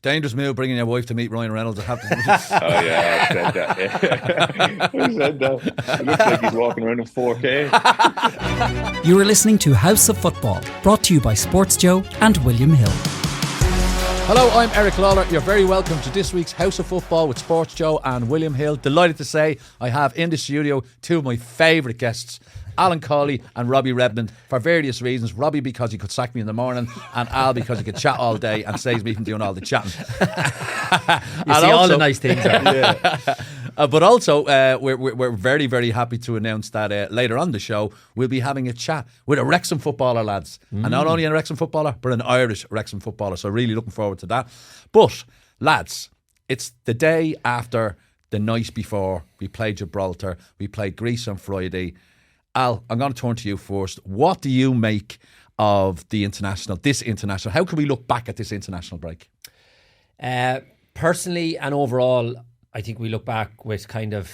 Dangerous move bringing your wife to meet Ryan Reynolds. I have to. Oh yeah, I said that. Yeah. Who said that? It looks like he's walking around in 4K. You are listening to House of Football, brought to you by Sports Joe and William Hill. Hello, I'm Eric Lawler. You're very welcome to this week's House of Football with Sports Joe and William Hill. Delighted to say I have in the studio two of my favourite guests, Alan Cawley and Robbie Redmond, for various reasons. Robbie because he could sack me in the morning, and Al because he could chat all day and saves me from doing all the chatting. You see all the nice things. But also, we're very, very happy to announce that later on the show, we'll be having a chat with a Wrexham footballer, lads. And not only a Wrexham footballer, but an Irish Wrexham footballer. So really looking forward to that. But, lads, it's the day after the night before we played Gibraltar. We played Greece on Friday. Al, I'm going to turn to you first. What do you make of this international? How can we look back at this international break? Personally and overall, I think we look back with kind of,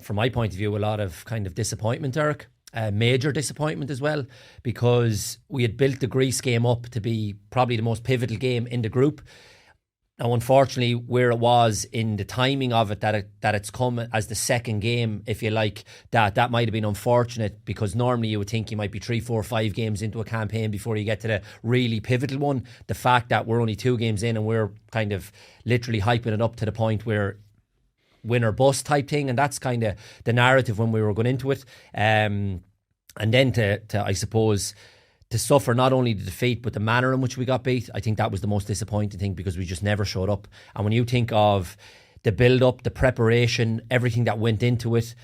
from my point of view, a lot of kind of disappointment, Eric. Major disappointment as well, because we had built the Greece game up to be probably the most pivotal game in the group. Now, unfortunately, where it was in the timing of it, that it's come as the second game, if you like, that might have been unfortunate, because normally you would think you might be 3, 4, 5 games into a campaign before you get to the really pivotal one. The fact that we're only 2 games in and we're kind of literally hyping it up to the point where win or bust type thing, and that's kind of the narrative when we were going into it. And then to I suppose, to suffer not only the defeat but the manner in which we got beat, I think that was the most disappointing thing, because we just never showed up. And when you think of the build-up, the preparation, everything that went into it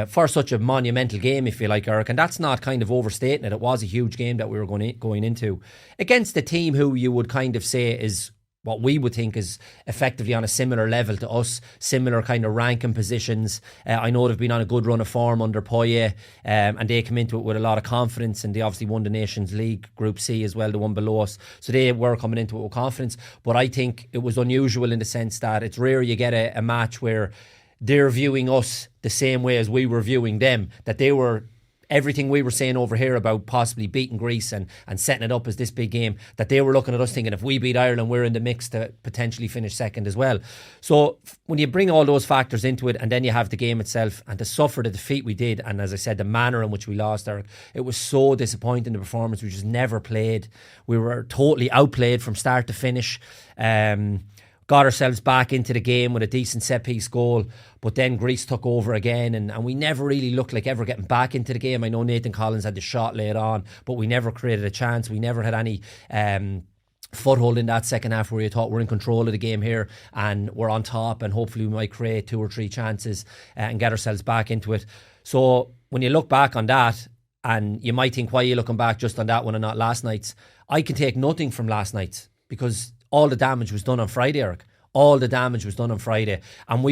for such a monumental game, if you like, Eric, and that's not kind of overstating it. It was a huge game that we were going into against a team who you would kind of say is what we would think is effectively on a similar level to us, similar kind of ranking positions. I know they've been on a good run of form under Poyet, and they come into it with a lot of confidence, and they obviously won the Nations League Group C as well, the one below us. So they were coming into it with confidence. But I think it was unusual in the sense that it's rare you get a match where they're viewing us the same way as we were viewing them, that they were... Everything we were saying over here about possibly beating Greece and setting it up as this big game, that they were looking at us thinking if we beat Ireland, we're in the mix to potentially finish second as well. So when you bring all those factors into it, and then you have the game itself, and to suffer the defeat we did, and as I said, the manner in which we lost, Eric, it was so disappointing, the performance. We just never played. We were totally outplayed from start to finish. Got ourselves back into the game with a decent set-piece goal, but then Greece took over again, and we never really looked like ever getting back into the game. I know Nathan Collins had the shot laid on, but we never created a chance. We never had any foothold in that second half where you thought we're in control of the game here and we're on top, and hopefully we might create 2 or 3 chances and get ourselves back into it. So when you look back on that, and you might think, why are you looking back just on that one and not last night's? I can take nothing from last night's, because all the damage was done on Friday, Eric. All the damage was done on Friday. And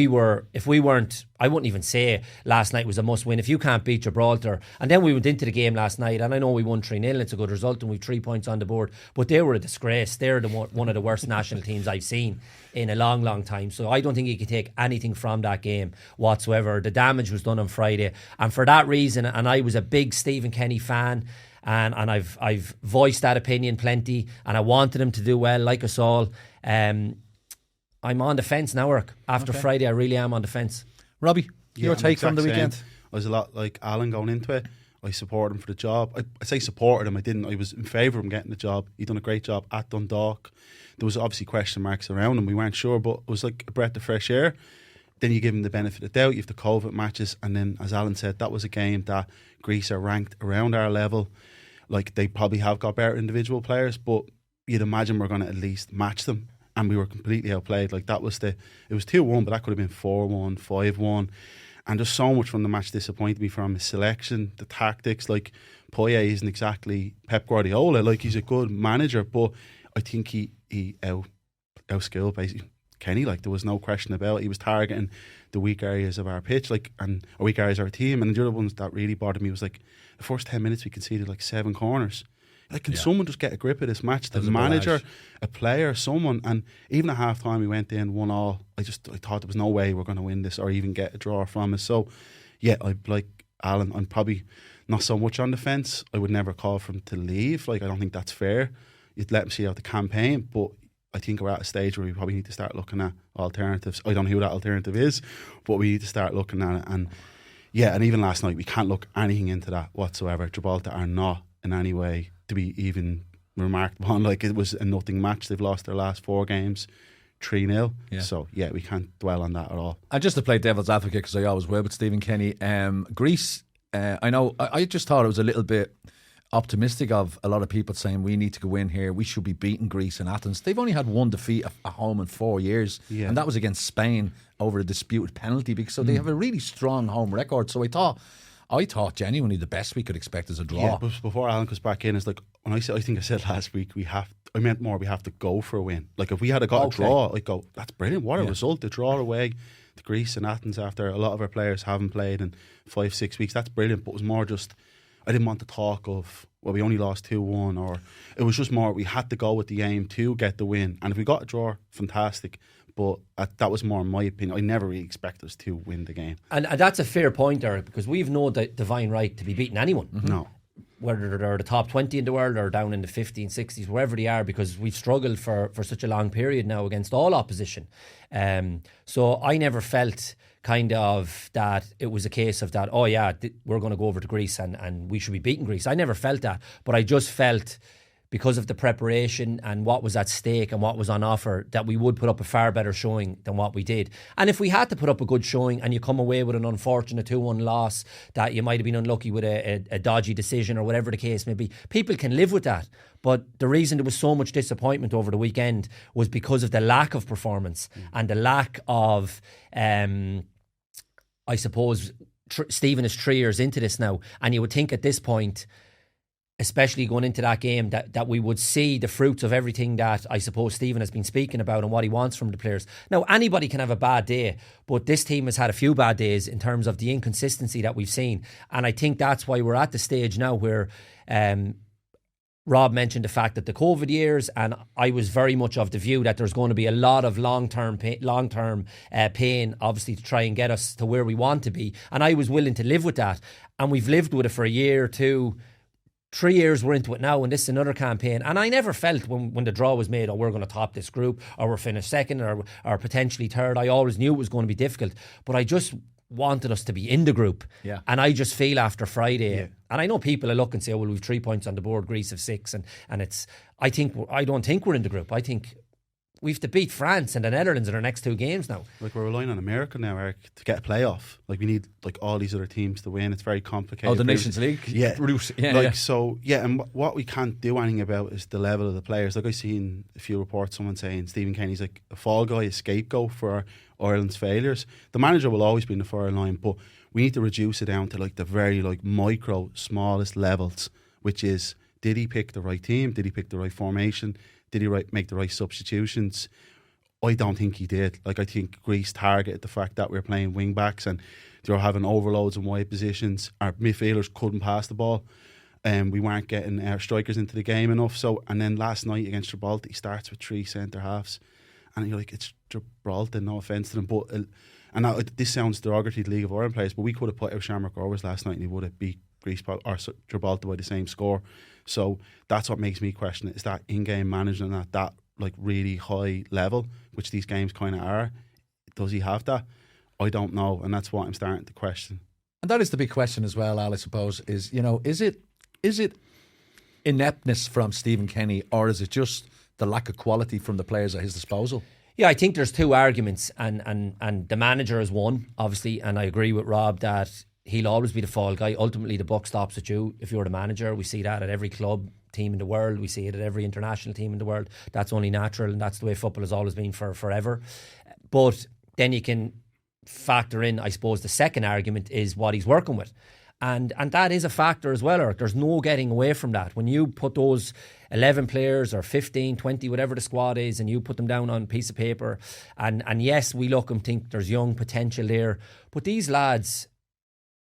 if we weren't, I wouldn't even say last night was a must win. If you can't beat Gibraltar, and then we went into the game last night, and I know we won 3-0, it's a good result, and we've 3 points on the board, but they were a disgrace. They're one of the worst national teams I've seen in a long, long time. So I don't think you can take anything from that game whatsoever. The damage was done on Friday. And for that reason, and I was a big Stephen Kenny fan, and I've voiced that opinion plenty, and I wanted him to do well, like us all. I'm on the fence now, Eric. After Friday, I really am on the fence. Robbie, your take from the weekend? I was a lot like Alan going into it. I supported him for the job. I say supported him, I didn't. I was in favour of him getting the job. He'd done a great job at Dundalk. There was obviously question marks around him. We weren't sure, but it was like a breath of fresh air. Then you give him the benefit of the doubt. You have the COVID matches, and then, as Alan said, that was a game that Greece are ranked around our level. Like, they probably have got better individual players, but you'd imagine we're going to at least match them. And we were completely outplayed. Like, it was 2-1, but that could have been 4-1, 5-1. And just so much from the match disappointed me, from his selection, the tactics. Like, Poyet isn't exactly Pep Guardiola. Like, he's a good manager, but I think he outskilled basically Kenny. Like, there was no question about it. He was targeting the weak areas of our pitch, like, and or weak areas of our team. And the other ones that really bothered me was, like, the first 10 minutes we conceded like 7 corners. Like, can someone just get a grip of this match? The manager, a player, someone. And even at half time we went in 1-1. I thought there was no way we're going to win this or even get a draw from it. So yeah, I like Alan. I'm probably not so much on the fence. I would never call for him to leave. Like, I don't think that's fair. You'd let him see out the campaign, but I think we're at a stage where we probably need to start looking at alternatives. I don't know who that alternative is, but we need to start looking at it. And yeah, and even last night, we can't look anything into that whatsoever. Gibraltar are not in any way to be even remarked upon. Like, it was a nothing match. They've lost their last 4 games 3-0. Yeah. So yeah, we can't dwell on that at all. And just to play devil's advocate, because I always will with Stephen Kenny, Greece, I know, I just thought it was a little bit optimistic of a lot of people saying we need to go in here, we should be beating Greece in Athens. They've only had 1 defeat at home in 4 years, and that was against Spain over a disputed penalty, because so they have a really strong home record. So I thought genuinely the best we could expect is a draw. Yeah, but before Alan comes back in, it's like, when I think I said last week, we have to go for a win. Like, if we had got a draw, I'd go, that's brilliant. What a result. The draw away to Greece and Athens after a lot of our players haven't played in 5-6 weeks. That's brilliant. But it was more just, I didn't want to talk of, well, we only lost 2-1, or it was just more, we had to go with the aim to get the win. And if we got a draw, fantastic. But that was more my opinion. I never really expected us to win the game. And that's a fair point, Eric, because we've no divine right to be beating anyone. Mm-hmm. No. Whether they're the top 20 in the world or down in the 50s, 60s, wherever they are, because we've struggled for such a long period now against all opposition. So I never felt kind of that it was a case of that, we're going to go over to Greece and we should be beating Greece. I never felt that, but I just felt, because of the preparation and what was at stake and what was on offer, that we would put up a far better showing than what we did. And if we had to put up a good showing and you come away with an unfortunate 2-1 loss, that you might have been unlucky with a dodgy decision or whatever the case may be, people can live with that. But the reason there was so much disappointment over the weekend was because of the lack of performance and the lack of, I suppose, Stephen is 3 years into this now, and you would think at this point, especially going into that game, that we would see the fruits of everything that I suppose Stephen has been speaking about and what he wants from the players. Now, anybody can have a bad day, but this team has had a few bad days in terms of the inconsistency that we've seen. And I think that's why we're at the stage now where Rob mentioned the fact that the COVID years, and I was very much of the view that there's going to be a lot of long-term pain, obviously, to try and get us to where we want to be. And I was willing to live with that. And we've lived with it for a year or 2. 3 years we're into it now, and this is another campaign. And I never felt when the draw was made, we're going to top this group, or we're finished second, or potentially third. I always knew it was going to be difficult, but I just wanted us to be in the group. Yeah. And I just feel after Friday, and I know people are looking and say, well, we've 3 points on the board, Greece have 6, and it's, I don't think we're in the group. I think we have to beat France and the Netherlands in our next 2 games now. Like, we're relying on America now, Eric, to get a playoff. Like, we need all these other teams to win. It's very complicated. Oh, the Nations League route. And what we can't do anything about is the level of the players. Like, I seen a few reports, someone saying Stephen Kenny's like a fall guy, a scapegoat for Ireland's failures. The manager will always be in the fire line, but we need to reduce it down to like the very micro, smallest levels, which is, did he pick the right team? Did he pick the right formation? Did he make the right substitutions? I don't think he did. Like, I think Greece targeted the fact that we were playing wing backs and they were having overloads in wide positions. Our midfielders couldn't pass the ball, and we weren't getting our strikers into the game enough. So, and then last night against Gibraltar, he starts with 3 centre halves, and you're like, it's Gibraltar. No offence to them, but and now this sounds derogatory to League of Ireland players, but we could have put out Shamrock Rovers last night and he would have beat Greece or Gibraltar by the same score. So that's what makes me question it. Is that in-game management at that really high level, which these games kind of are? Does he have that? I don't know, and that's what I'm starting to question. And that is the big question as well, Al, I suppose, is, is it ineptness from Stephen Kenny, or is it just the lack of quality from the players at his disposal? Yeah, I think there's 2 arguments, and the manager is one, obviously, and I agree with Rob that he'll always be the fall guy. Ultimately, the buck stops at you if you're the manager. We see that at every club team in the world. We see it at every international team in the world. That's only natural, and that's the way football has always been for forever. But then you can factor in, I suppose, the second argument is what he's working with. And that is a factor as well, Eric. There's no getting away from that. When you put those 11 players or 15, 20, whatever the squad is, and you put them down on a piece of paper, and yes, we look and think there's young potential there. But these lads,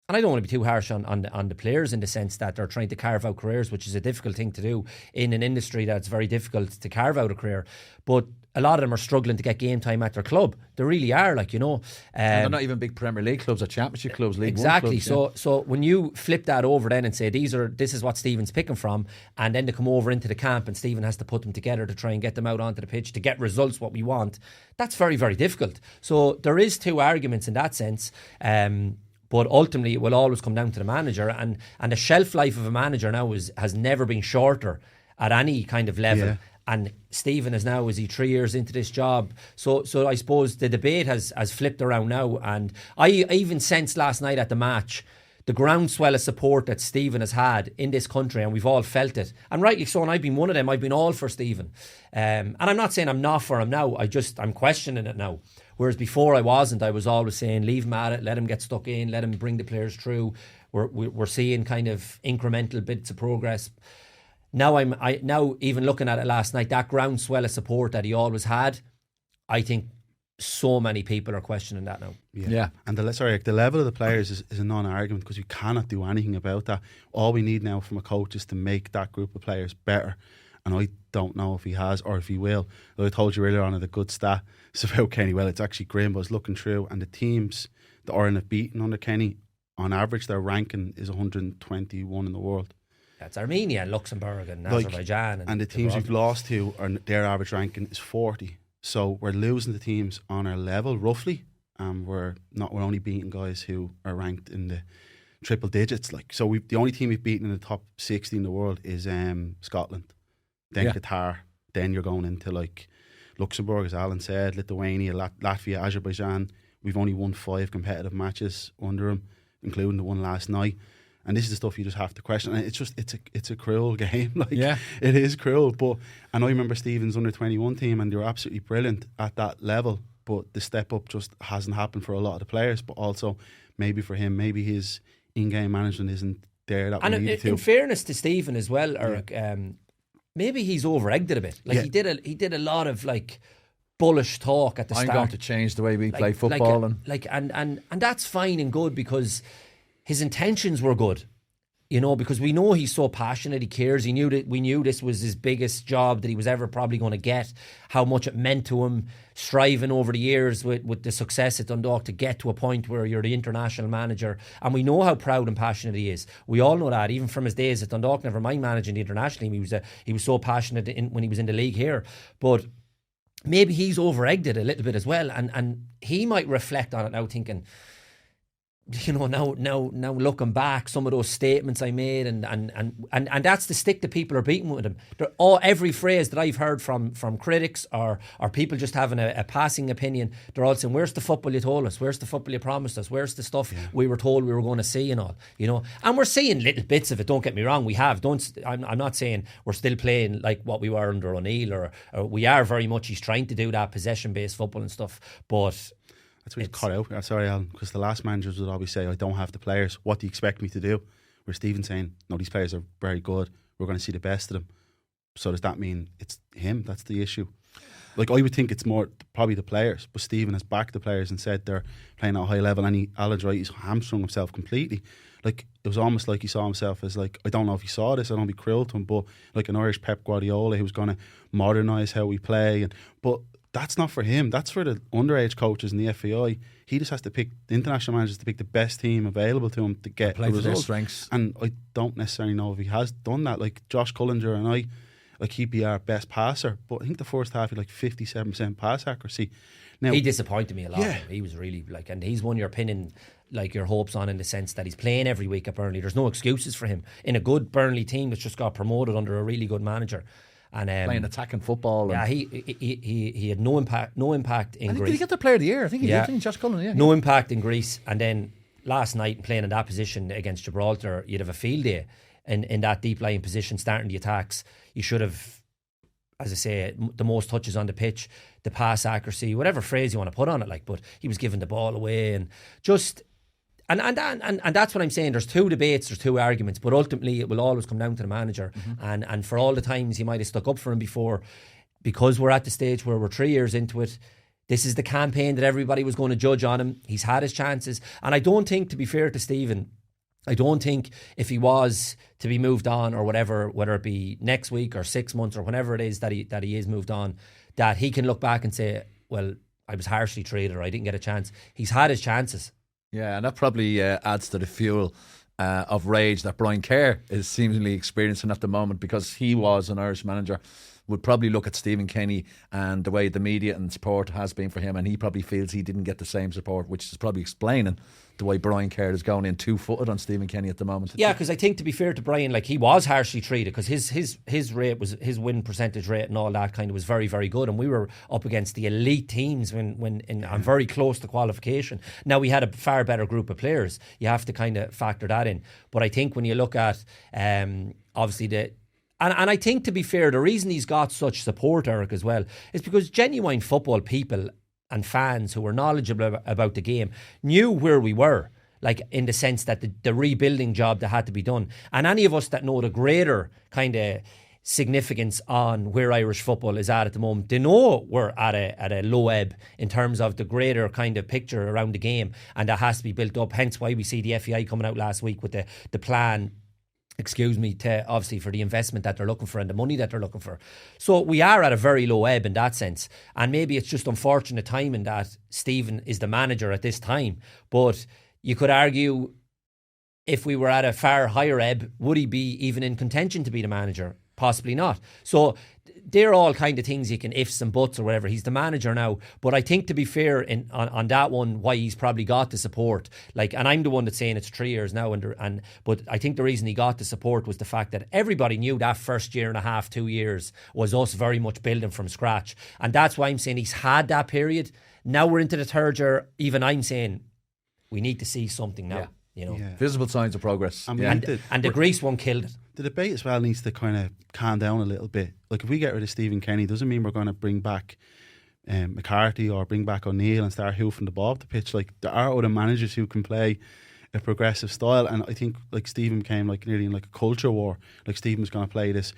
and I don't want to be too harsh on the players in the sense that they're trying to carve out careers, which is a difficult thing to do in an industry that's very difficult to carve out a career. But a lot of them are struggling to get game time at their club. They really are, like, you know. And they're not even big Premier League clubs or Championship clubs, League Exactly. One clubs. So when you flip that over then and say this is what Stephen's picking from, and then they come over into the camp and Stephen has to put them together to try and get them out onto the pitch to get results what we want, that's very, very difficult. So there is two arguments in that sense. But ultimately, it will always come down to the manager, and the shelf life of a manager now has never been shorter at any kind of level. Yeah. And Stephen is 3 years into this job. So I suppose the debate has flipped around now. And I even sensed last night at the match the groundswell of support that Stephen has had in this country, and we've all felt it. And rightly so, and I've been one of them. I've been all for Stephen. And I'm not saying I'm not for him now. I'm questioning it now. Whereas before I wasn't. I was always saying, leave him at it, let him get stuck in, let him bring the players through. We're seeing kind of incremental bits of progress. Now now even looking at it last night, that groundswell of support that he always had, I think so many people are questioning that now. Yeah. And the level of the players is a non-argument, because you cannot do anything about that. All we need now from a coach is to make that group of players better. And I don't know if he has or if he will. Though I told you earlier on the good stat, it's about Kenny. Well, it's actually grim, but I was looking through, and the teams that Ireland have beaten under Kenny, on average, their ranking is 121 in the world. That's Armenia, Luxembourg and Azerbaijan. And the teams we've lost to, their average ranking is 40. So we're losing the teams on our level, roughly. We're only beating guys who are ranked in the triple digits. So the only team we've beaten in the top 60 in the world is Scotland. Then Qatar. Then you're going into Luxembourg, as Alan said, Lithuania, Latvia, Azerbaijan. We've only won 5 competitive matches under them, including the one last night. And this is the stuff you just have to question. And it's a cruel game. It is cruel. And I remember Stephen's under-21 team, and they were absolutely brilliant at that level. But the step up just hasn't happened for a lot of the players. But also, maybe for him, maybe his in-game management isn't there that we needed to. In fairness to Stephen as well, Eric, maybe he's over-egged it a bit. He did a lot of bullish talk at the start. I'm going to change the way we play football, and that's fine and good, because his intentions were good, you know, because we know he's so passionate, he cares. We knew this was his biggest job that he was ever probably going to get, how much it meant to him, striving over the years with the success at Dundalk to get to a point where you're the international manager. And we know how proud and passionate he is. We all know that, even from his days at Dundalk, never mind managing the international team. He was so passionate when he was in the league here. But maybe he's over-egged it a little bit as well, and he might reflect on it now, thinking, you know, now looking back, some of those statements I made, and that's the stick that people are beating with him. Every phrase that I've heard from critics or people just having a passing opinion, they're all saying, where's the football you told us? Where's the football you promised us? Where's the stuff we were told we were going to see and all? You know, and we're seeing little bits of it. Don't get me wrong, we have. I'm not saying we're still playing like what we were under O'Neill, or we are very much. He's trying to do that possession-based football and stuff, but that's what he's cut out. Sorry, Alan, because the last managers would always say, I don't have the players. What do you expect me to do? Where Stephen's saying, no, these players are very good. We're going to see the best of them. So does that mean it's him? That's the issue. I would think it's more probably the players, but Stephen has backed the players and said they're playing at a high level, and Alan's right, he's hamstrung himself completely. It was almost like he saw himself as I don't know if he saw this, I don't be cruel to him, but like an Irish Pep Guardiola who was going to modernise how we play. But that's not for him. That's for the underage coaches and the FAI. He just has to pick the international managers to pick the best team available to him to get play the for their results. strengths. And I don't necessarily know if he has done that. Josh Cullinger and I, he'd be our best passer, but I think the first half he had 57% pass accuracy. Now, he disappointed me a lot. Yeah. He was really and he's won your pinning your hopes on, in the sense that he's playing every week at Burnley. There's no excuses for him in a good Burnley team that's just got promoted under a really good manager. And playing attacking football. Yeah, he had no impact in Greece. Did he get the player of the year? I think he did. Josh Cullen, yeah. No impact in Greece. And then last night, playing in that position against Gibraltar, you'd have a field day in that deep lying position, starting the attacks. You should have, as I say, the most touches on the pitch, the pass accuracy, whatever phrase you want to put on it. But he was giving the ball away and just. And that's what I'm saying. There's two debates, there's two arguments, but ultimately it will always come down to the manager. Mm-hmm. And for all the times he might have stuck up for him before, because we're at the stage where we're 3 years into it, this is the campaign that everybody was going to judge on him. He's had his chances. And I don't think, to be fair to Stephen, I don't think if he was to be moved on or whatever, whether it be next week or 6 months or whenever it is that he is moved on, that he can look back and say, well, I was harshly treated or I didn't get a chance. He's had his chances. Yeah, and that probably adds to the fuel of rage that Brian Kerr is seemingly experiencing at the moment, because he was an Irish manager, would probably look at Stephen Kenny and the way the media and support has been for him, and he probably feels he didn't get the same support, which is probably explaining the way Brian Kerr is going in 2-footed on Stephen Kenny at the moment. Yeah, because I think, to be fair to Brian, like, he was harshly treated, because his rate was, his win percentage rate and all that kind of was very, very good, and we were up against the elite teams and very close to qualification. Now, we had a far better group of players. You have to kind of factor that in. But I think when you look at obviously and I think, to be fair, the reason he's got such support, Eric, as well, is because genuine football people and fans who were knowledgeable about the game knew where we were, like, in the sense that the rebuilding job that had to be done. And any of us that know the greater kind of significance on where Irish football is at the moment, they know we're at a low ebb in terms of the greater kind of picture around the game, and that has to be built up. Hence why we see the FAI coming out last week with the plan, to obviously for the investment that they're looking for and the money that they're looking for. So we are at a very low ebb in that sense. And maybe it's just unfortunate timing that Stephen is the manager at this time. But you could argue, if we were at a far higher ebb, would he be even in contention to be the manager? Possibly not. So they're all kind of things you can ifs and buts or whatever. He's the manager now. But I think, to be fair, on that one, why he's probably got the support, like, and I'm the one that's saying it's 3 years now, but I think the reason he got the support was the fact that everybody knew that first year and a half, 2 years, was us very much building from scratch. And that's why I'm saying he's had that period. Now we're into the third year. Even I'm saying we need to see something now. Yeah. You know, visible signs of progress. I mean, and the Greece one killed it. The debate as well needs to kind of calm down a little bit. Like, if we get rid of Stephen Kenny, doesn't mean we're going to bring back McCarthy or bring back O'Neill and start hoofing the ball off the pitch. Like, there are other managers who can play a progressive style, and I think, like, Stephen came like nearly in like a culture war. Like, Stephen's going to play this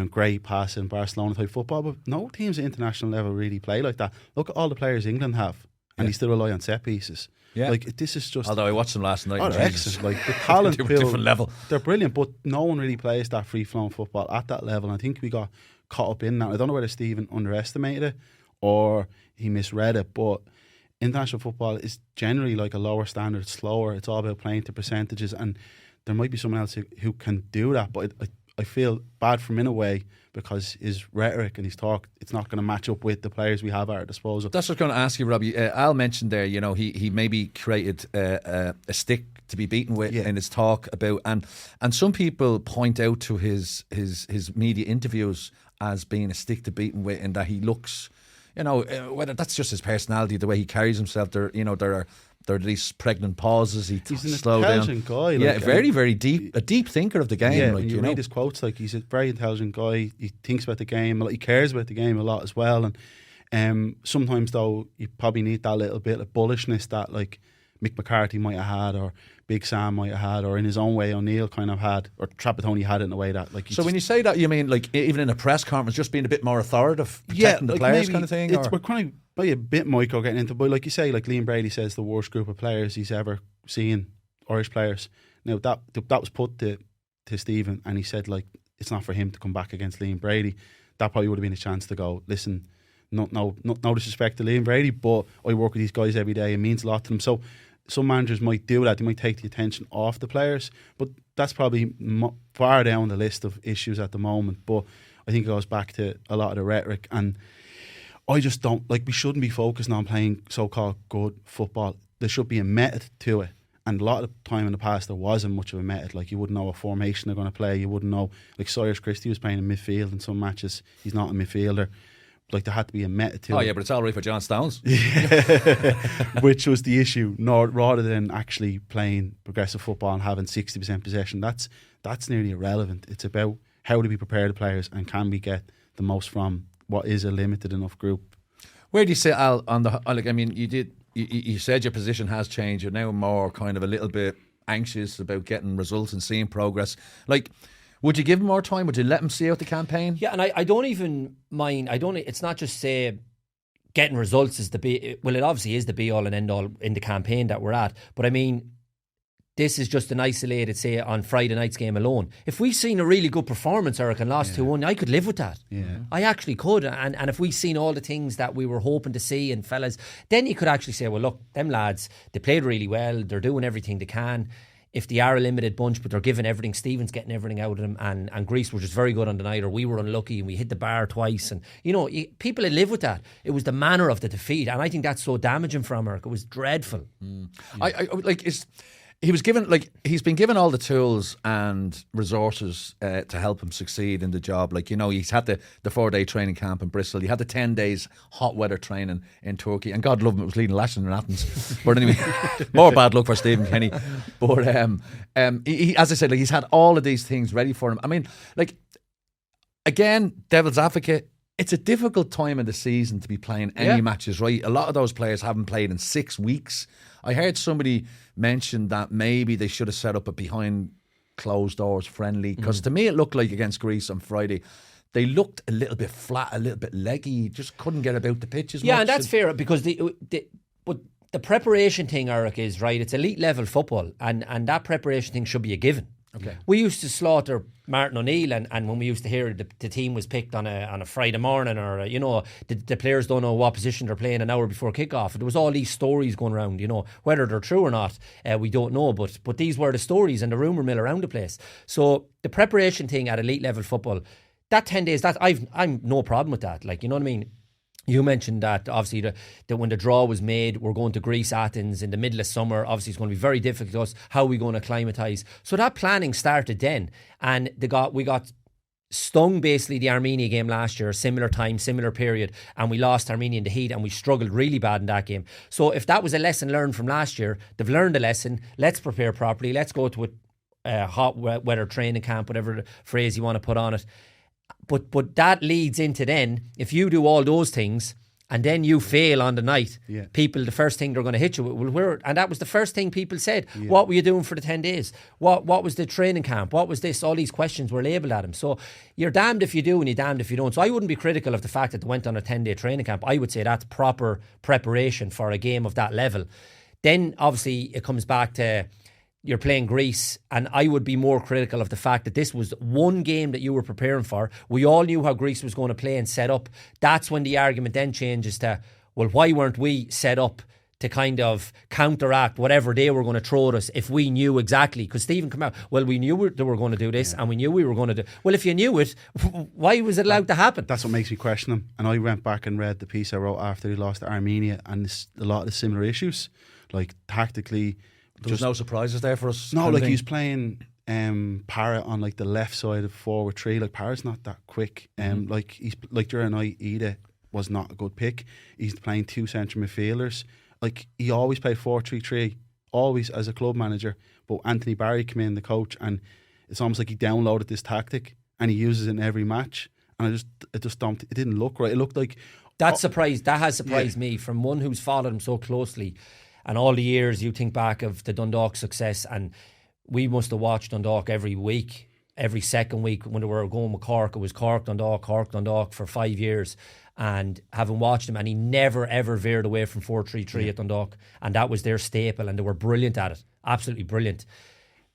great passing Barcelona type football, but no teams at international level really play like that. Look at all the players England have, and they still rely on set pieces. Yeah. Like, this is just... Although I watched them last night. Oh, they're excellent. Like, the talent pool, different level. They're brilliant, but no one really plays that free-flowing football at that level. And I think we got caught up in that. I don't know whether Stephen underestimated it or he misread it, but international football is generally like a lower standard. It's slower. It's all about playing to percentages, and there might be someone else who can do that, but I feel bad for him in a way, because his rhetoric and his talk, it's not going to match up with the players we have at our disposal. That's what I was going to ask you, Robbie. Al mentioned there, you know, he maybe created a stick to be beaten with in his talk about, and some people point out to his media interviews as being a stick to beaten with, and that he looks, you know, whether that's just his personality, the way he carries himself, there are these pregnant pauses. He's an intelligent guy. Like, very, very deep, a deep thinker of the game. Yeah, like, you read his quotes, like, he's a very intelligent guy. He thinks about the game a lot. He cares about the game a lot as well. And sometimes, though, you probably need that little bit of bullishness that, like, Mick McCarthy might have had, or Big Sam might have had, or in his own way O'Neill kind of had, or Trapattoni had it in a way that, like... So when you say that, you mean, like, even in a press conference, just being a bit more authoritative, protecting the players kind of thing? We're kind of maybe a bit micro getting into, but like you say, like, Liam Brady says the worst group of players he's ever seen, Irish players. Now, that was put to Stephen, and he said, like, it's not for him to come back against Liam Brady. That probably would have been a chance to go, listen, no disrespect to Liam Brady, but I work with these guys every day. It means a lot to them. So some managers might do that. They might take the attention off the players, but that's probably far down the list of issues at the moment. But I think it goes back to a lot of the rhetoric, and I just don't, like, we shouldn't be focusing on playing so-called good football. There should be a method to it. And a lot of the time in the past, there wasn't much of a method. Like, you wouldn't know what formation they're going to play. You wouldn't know, like, Cyrus Christie was playing in midfield in some matches. He's not a midfielder. Like, there had to be a method to it. Oh, yeah, but it's all right for John Stones. Which was the issue, rather than actually playing progressive football and having 60% possession. That's nearly irrelevant. It's about how do we prepare the players, and can we get the most from what is a limited enough group. Where do you sit, Al, on the, like, I mean, you said your position has changed. You're now more kind of a little bit anxious about getting results and seeing progress. Like, would you give him more time? Would you let him see out the campaign? Yeah, and I don't even mind. It's not just say getting results is the be. Well, it obviously is the be all and end all in the campaign that we're at. But I mean, this is just an isolated, say, on Friday night's game alone. If we've seen a really good performance, Eric, and lost 2-1, I could live with that. Yeah. I actually could. And if we've seen all the things that we were hoping to see, and fellas, then you could actually say, well, look, them lads, they played really well. They're doing everything they can. If they are a limited bunch, but they're giving everything, Stephen's getting everything out of them, and Greece were just very good on the night, or we were unlucky and we hit the bar twice. And, people would live with that. It was the manner of the defeat. And I think that's so damaging for America. It was dreadful. He's been given all the tools and resources to help him succeed in the job. He's had the 4-day training camp in Bristol. He had the 10 days hot weather training in Turkey, and God love him, it was leading Lashing in Athens. But anyway, more bad luck for Stephen Kenny. But he, as I said, he's had all of these things ready for him. I mean, again, devil's advocate. It's a difficult time in the season to be playing any matches, right? A lot of those players haven't played in 6 weeks. I heard somebody mention that maybe they should have set up a behind closed doors friendly, because to me it looked like against Greece on Friday, they looked a little bit flat, a little bit leggy, just couldn't get about the pitch as much. Yeah, and that's fair, because but the preparation thing, Eric, is right. It's elite level football, and that preparation thing should be a given. Okay. We used to slaughter Martin O'Neill, and when we used to hear the team was picked on a Friday morning, or the players don't know what position they're playing an hour before kickoff. There was all these stories going around, whether they're true or not, we don't know, but these were the stories and the rumour mill around the place. So the preparation thing at elite level football, that 10 days, I'm no problem with that. You know what I mean? You mentioned that obviously that when the draw was made, we're going to Greece, Athens in the middle of summer. Obviously, it's going to be very difficult to us. How are we going to acclimatise? So that planning started then, and we got stung basically the Armenia game last year, similar time, similar period, and we lost Armenia in the heat, and we struggled really bad in that game. So if that was a lesson learned from last year, they've learned a lesson. Let's prepare properly. Let's go to a hot weather training camp, whatever the phrase you want to put on it. But that leads into then, if you do all those things and then you fail on the night, people, the first thing they're going to hit you with, and that was the first thing people said. Yeah. What were you doing for the 10 days? What was the training camp? What was this? All these questions were labelled at him. So you're damned if you do and you're damned if you don't. So I wouldn't be critical of the fact that they went on a 10-day training camp. I would say that's proper preparation for a game of that level. Then obviously it comes back to you're playing Greece, and I would be more critical of the fact that this was one game that you were preparing for. We all knew how Greece was going to play and set up. That's when the argument then changes to, well, why weren't we set up to kind of counteract whatever they were going to throw at us if we knew exactly? Because Stephen came out, well, we knew they were going to do this, and we knew we were going to do. Well, if you knew it, why was it allowed to happen? That's what makes me question him. And I went back and read the piece I wrote after he lost to Armenia, and a lot of the similar issues, like tactically. There was no surprises there for us. No, he was playing Parrott on the left side of forward three. Parrott's not that quick. He's during the night, Ida was not a good pick. He's playing 2 central midfielders. He always played 4-3-3, always as a club manager. But Anthony Barry came in, the coach, and it's almost like he downloaded this tactic and he uses it in every match. And it didn't look right. It looked like that has surprised me, from one who's followed him so closely. And all the years you think back of the Dundalk success, and we must have watched Dundalk every week, every second week when they were going with Cork. It was Cork, Dundalk for 5 years. And having watched him, and he never ever veered away from 4-3-3 at Dundalk, and that was their staple, and they were brilliant at it, absolutely brilliant.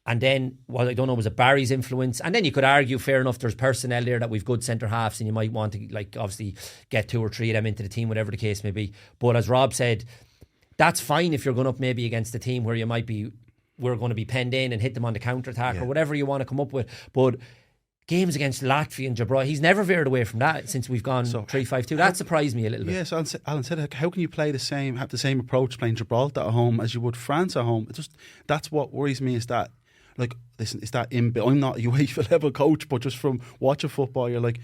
And then, well, I don't know, was it Barry's influence? And then you could argue, fair enough, there's personnel there that we've good centre halves, and you might want to obviously get 2 or 3 of them into the team, whatever the case may be. But as Rob said, that's fine if you're going up maybe against a team where we're going to be penned in and hit them on the counter-attack or whatever you want to come up with. But games against Latvia and Gibraltar, he's never veered away from that since we've gone 3-5-2. That surprised me a little bit. Yes, Alan said, how can you have the same approach playing Gibraltar at home as you would France at home? That's what worries me, is that, listen, it's that I'm not a UEFA level coach, but just from watching football, you're like,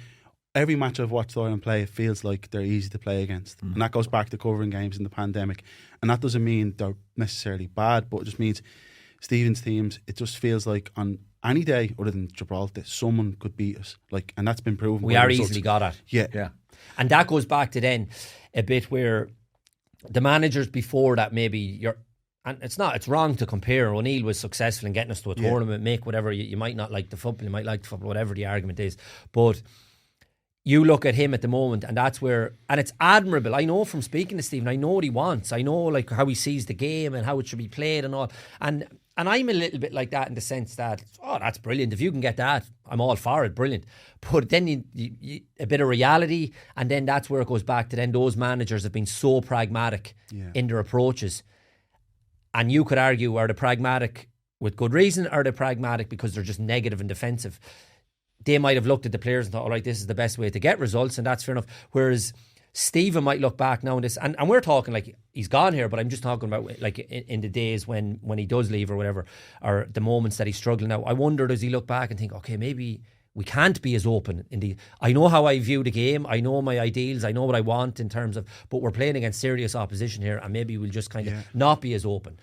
every match I've watched Ireland play, it feels like they're easy to play against. And that goes back to covering games in the pandemic. And that doesn't mean they're necessarily bad, but it just means Stephen's teams, it just feels like on any day other than Gibraltar, someone could beat us. And that's been proven. We are easily got at. Yeah. And that goes back to then a bit where the managers before that, maybe and it's wrong to compare. O'Neill was successful in getting us to a tournament, make whatever, you might not like the football, you might like the football, whatever the argument is. But you look at him at the moment, and that's where, and it's admirable. I know from speaking to Stephen, I know what he wants. I know how he sees the game and how it should be played and all. And And I'm a little bit like that in the sense that, oh, that's brilliant. If you can get that, I'm all for it, brilliant. But then you, a bit of reality, and then that's where it goes back to then those managers have been so pragmatic in their approaches. And you could argue, are they pragmatic with good reason, or are they pragmatic because they're just negative and defensive? They might have looked at the players and thought, all right, this is the best way to get results, and that's fair enough. Whereas Stephen might look back now on this, and we're talking like he's gone here, but I'm just talking about like in the days when he does leave or whatever, or the moments that he's struggling now. I wonder, does he look back and think, okay, maybe we can't be as open I know how I view the game, I know my ideals, I know what I want in terms of, but we're playing against serious opposition here, and maybe we'll just kind of not be as open.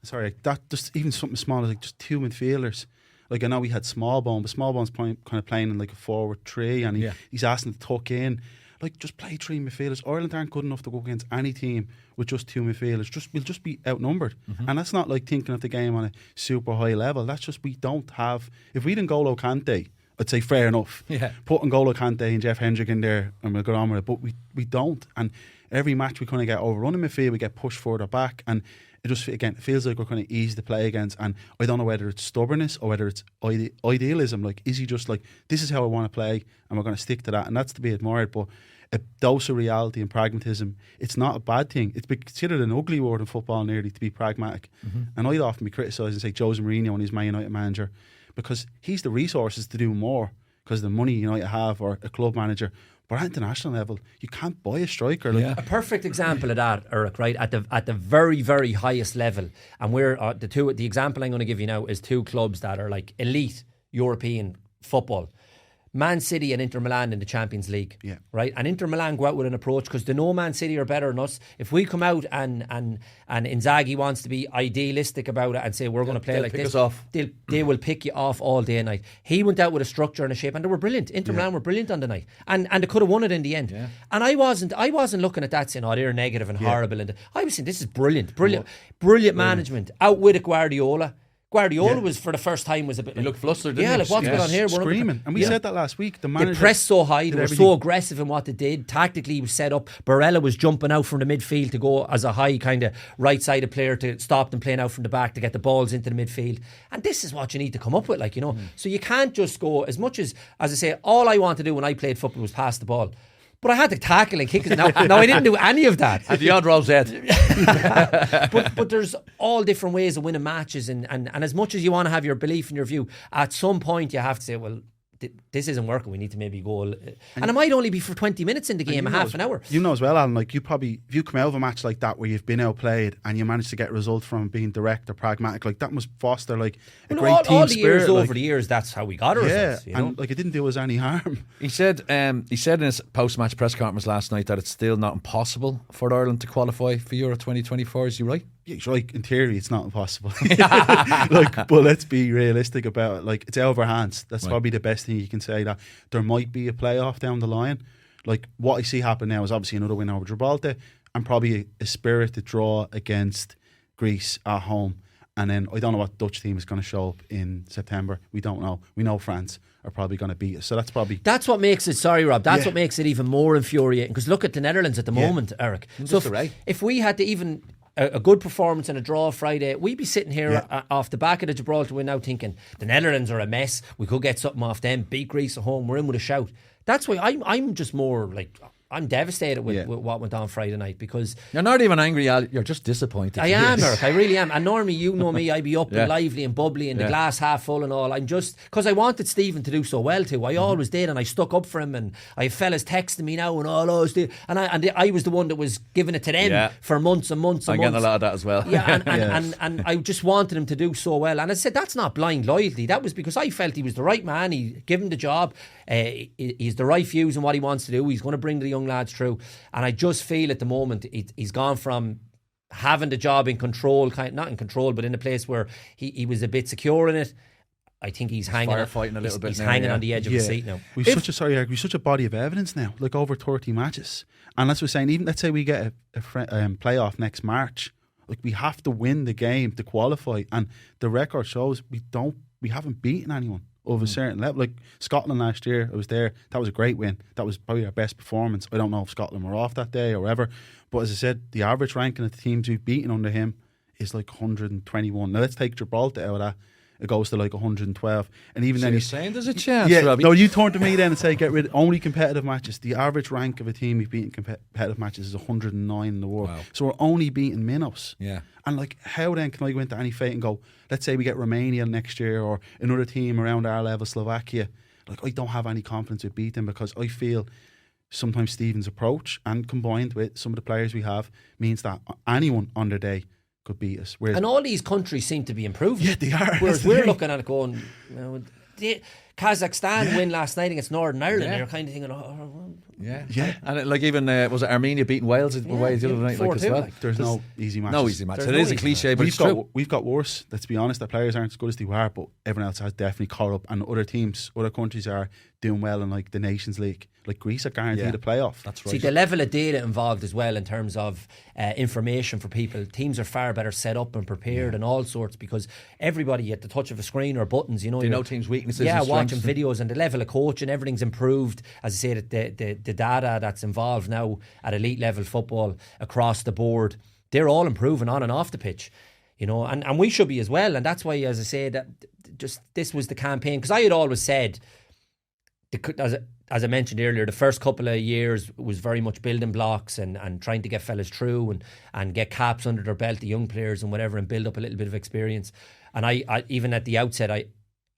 Sorry, that just even something small like just 2 midfielders. Like I know we had Smallbone, but Smallbone's kind of playing in like a forward 3, and he's asking to tuck in. Like, just play 3 midfielders. Ireland aren't good enough to go against any team with just 2 midfielders. We'll just be outnumbered. And that's not like thinking of the game on a super high level. That's just, we don't have... If we didn't N'Golo Kante, I'd say fair enough. Put N'Golo Kante and Jeff Hendrick in there and we'll go on with it. But we don't. And every match we kind of get overrun in midfield, we get pushed further back. And it just, again, it feels like we're kind of easy to play against. And I don't know whether it's stubbornness or whether it's idealism. Like, is he just like, this is how I want to play and we're going to stick to that? And that's to be admired. But a dose of reality and pragmatism, it's not a bad thing. It's been considered an ugly word in football nearly, to be pragmatic. And I'd often be criticised and say Jose Mourinho when he's Man United manager, because he's the resources to do more because of the money United have, or a club manager. But at international level, you can't buy a striker. Like, a perfect example of that, Eric, right? At the very, very highest level. And we're the example I'm going to give you now is 2 clubs that are like elite European football. Man City and Inter Milan in the Champions League, right? And Inter Milan go out with an approach because they know Man City are better than us. If we come out and Inzaghi wants to be idealistic about it and say we're going to play like this, they will pick you off all day and night. He went out with a structure and a shape, and they were brilliant. Inter Milan were brilliant on the night, and they could have won it in the end. And I wasn't looking at that saying, oh, they're negative and horrible. And I was saying, this is brilliant management. Outwitted Guardiola. Was, for the first time, was a bit. He looked flustered. Yeah, like what's going on here? We're screaming, and we said that last week. The manager, they pressed so high, they were so aggressive in what they did. Tactically, he was set up. Barella was jumping out from the midfield to go as a high kind of right-sided player to stop them playing out from the back to get the balls into the midfield. And this is what you need to come up with, like, you know. So you can't just go as much as I say. All I wanted to do when I played football was pass the ball. But I had to tackle and kick it. Now I didn't do any of that. At the odd roll's head. but there's all different ways of winning matches, and as much as you want to have your belief and your view, at some point you have to say, well, this isn't working, we need to maybe go. And it might only be for 20 minutes in the game, half an hour. You know as well, Alan, like you probably, if you come out of a match like that where you've been outplayed and you manage to get a result from being direct or pragmatic, like that must foster like a great team spirit. Over the years, that's how we got our results. You know? And like it didn't do us any harm. He said in his post-match press conference last night that it's still not impossible for Ireland to qualify for Euro 2024. Is he right? Yeah, he's right. In theory, it's not impossible. But let's be realistic about it. Like, it's out of our hands. That's probably the best thing you can say. That there might be a playoff down the line. Like, what I see happen now is obviously another win over Gibraltar and probably a spirited draw against Greece at home. And then I don't know what Dutch team is going to show up in September. We don't know. We know France are probably going to beat us. So that's what makes it, sorry Rob, that's what makes it even more infuriating. Because look at the Netherlands at the moment, Eric. So if we had to even a good performance and a draw Friday, we'd be sitting here off the back of the Gibraltar win now thinking the Netherlands are a mess, we could get something off them, beat Greece at home, we're in with a shout. That's why I'm just more like, I'm devastated with what went on Friday night, because you're not even angry, Al, you're just disappointed. I am, Eric, I really am. And normally, you know me, I'd be up and lively and bubbly and the glass half full and all. I'm just, because I wanted Stephen to do so well too. I always did, and I stuck up for him, and I have fellas texting me now and all Steve, and I was the one that was giving it to them for months and months and months. I'm getting a lot of that as well. And I just wanted him to do so well. And I said, that's not blind loyalty. That was because I felt he was the right man. He gave him the job. He's the right views and what he wants to do. He's going to bring the young lads through. And I just feel at the moment he's gone from having the job in control, not in control, but in a place where he was a bit secure in it. I think he's hanging firefighting a little bit. He's hanging on the edge of the seat now. We've such a body of evidence now, like over 30 matches. And that's what we're saying. Even let's say we get a playoff next March, like we have to win the game to qualify. And the record shows we haven't beaten anyone of a certain level. Like Scotland last year, I was there. That was a great win. That was probably our best performance. I don't know if Scotland were off that day or whatever, but as I said, the average ranking of the teams we've beaten under him is like 121. Now let's take Gibraltar out of that. It goes to like 112, and even So then you're saying there's a chance, yeah. Robbie? No, you turn to me then and say get rid of only competitive matches. The average rank of a team we've beaten competitive matches is 109 in the world. Wow. So we're only beating minnows. Yeah. And like, how then can I go into any fate and go, let's say we get Romania next year or another team around our level, Slovakia. Like, I don't have any confidence with beating because I feel sometimes Stephen's approach and combined with some of the players we have means that anyone on their day could beat us. Whereas And all these countries seem to be improving. Yeah, they are. Whereas That's the we're thing. looking at it going, you know, Kazakhstan win last night against Northern Ireland. Yeah. And you're kind of thinking, oh, Yeah. Yeah. And like even, was it Armenia beating Wales the other night like as 4-2, well? like. there's no easy matches. No easy match. There's It no is a easy cliche, but it's true. We've got worse. Let's be honest. The players aren't as good as they were, but everyone else has definitely caught up. And other teams, other countries are doing well in like the Nations League. Like Greece are guaranteed a playoff. That's right. See, the level of data involved as well in terms of information for people. Teams are far better set up and prepared and all sorts because everybody at the touch of a screen or buttons, you know. They you're- know teams' weaknesses Yeah, and watching strengths. videos and the level of coaching, everything's improved. As I say, the data that's involved now at elite level football across the board, they're all improving on and off the pitch. You know, and we should be as well. And that's why, as I say, that just this was the campaign. Because I had always said, as I mentioned earlier, the first couple of years was very much building blocks and trying to get fellas through and get caps under their belt, the young players and whatever, and build up a little bit of experience. And I even at the outset,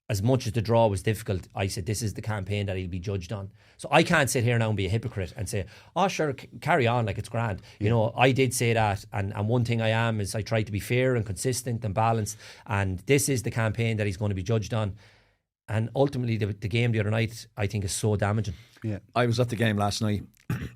as much as the draw was difficult, I said this is the campaign that he'll be judged on. So I can't sit here now and be a hypocrite and say, oh sure, carry on like it's grand. You know, I did say that, and one thing I am is I try to be fair and consistent and balanced, and this is the campaign that he's going to be judged on. And ultimately, the game the other night, I think, is so damaging. Yeah. I was at the game last night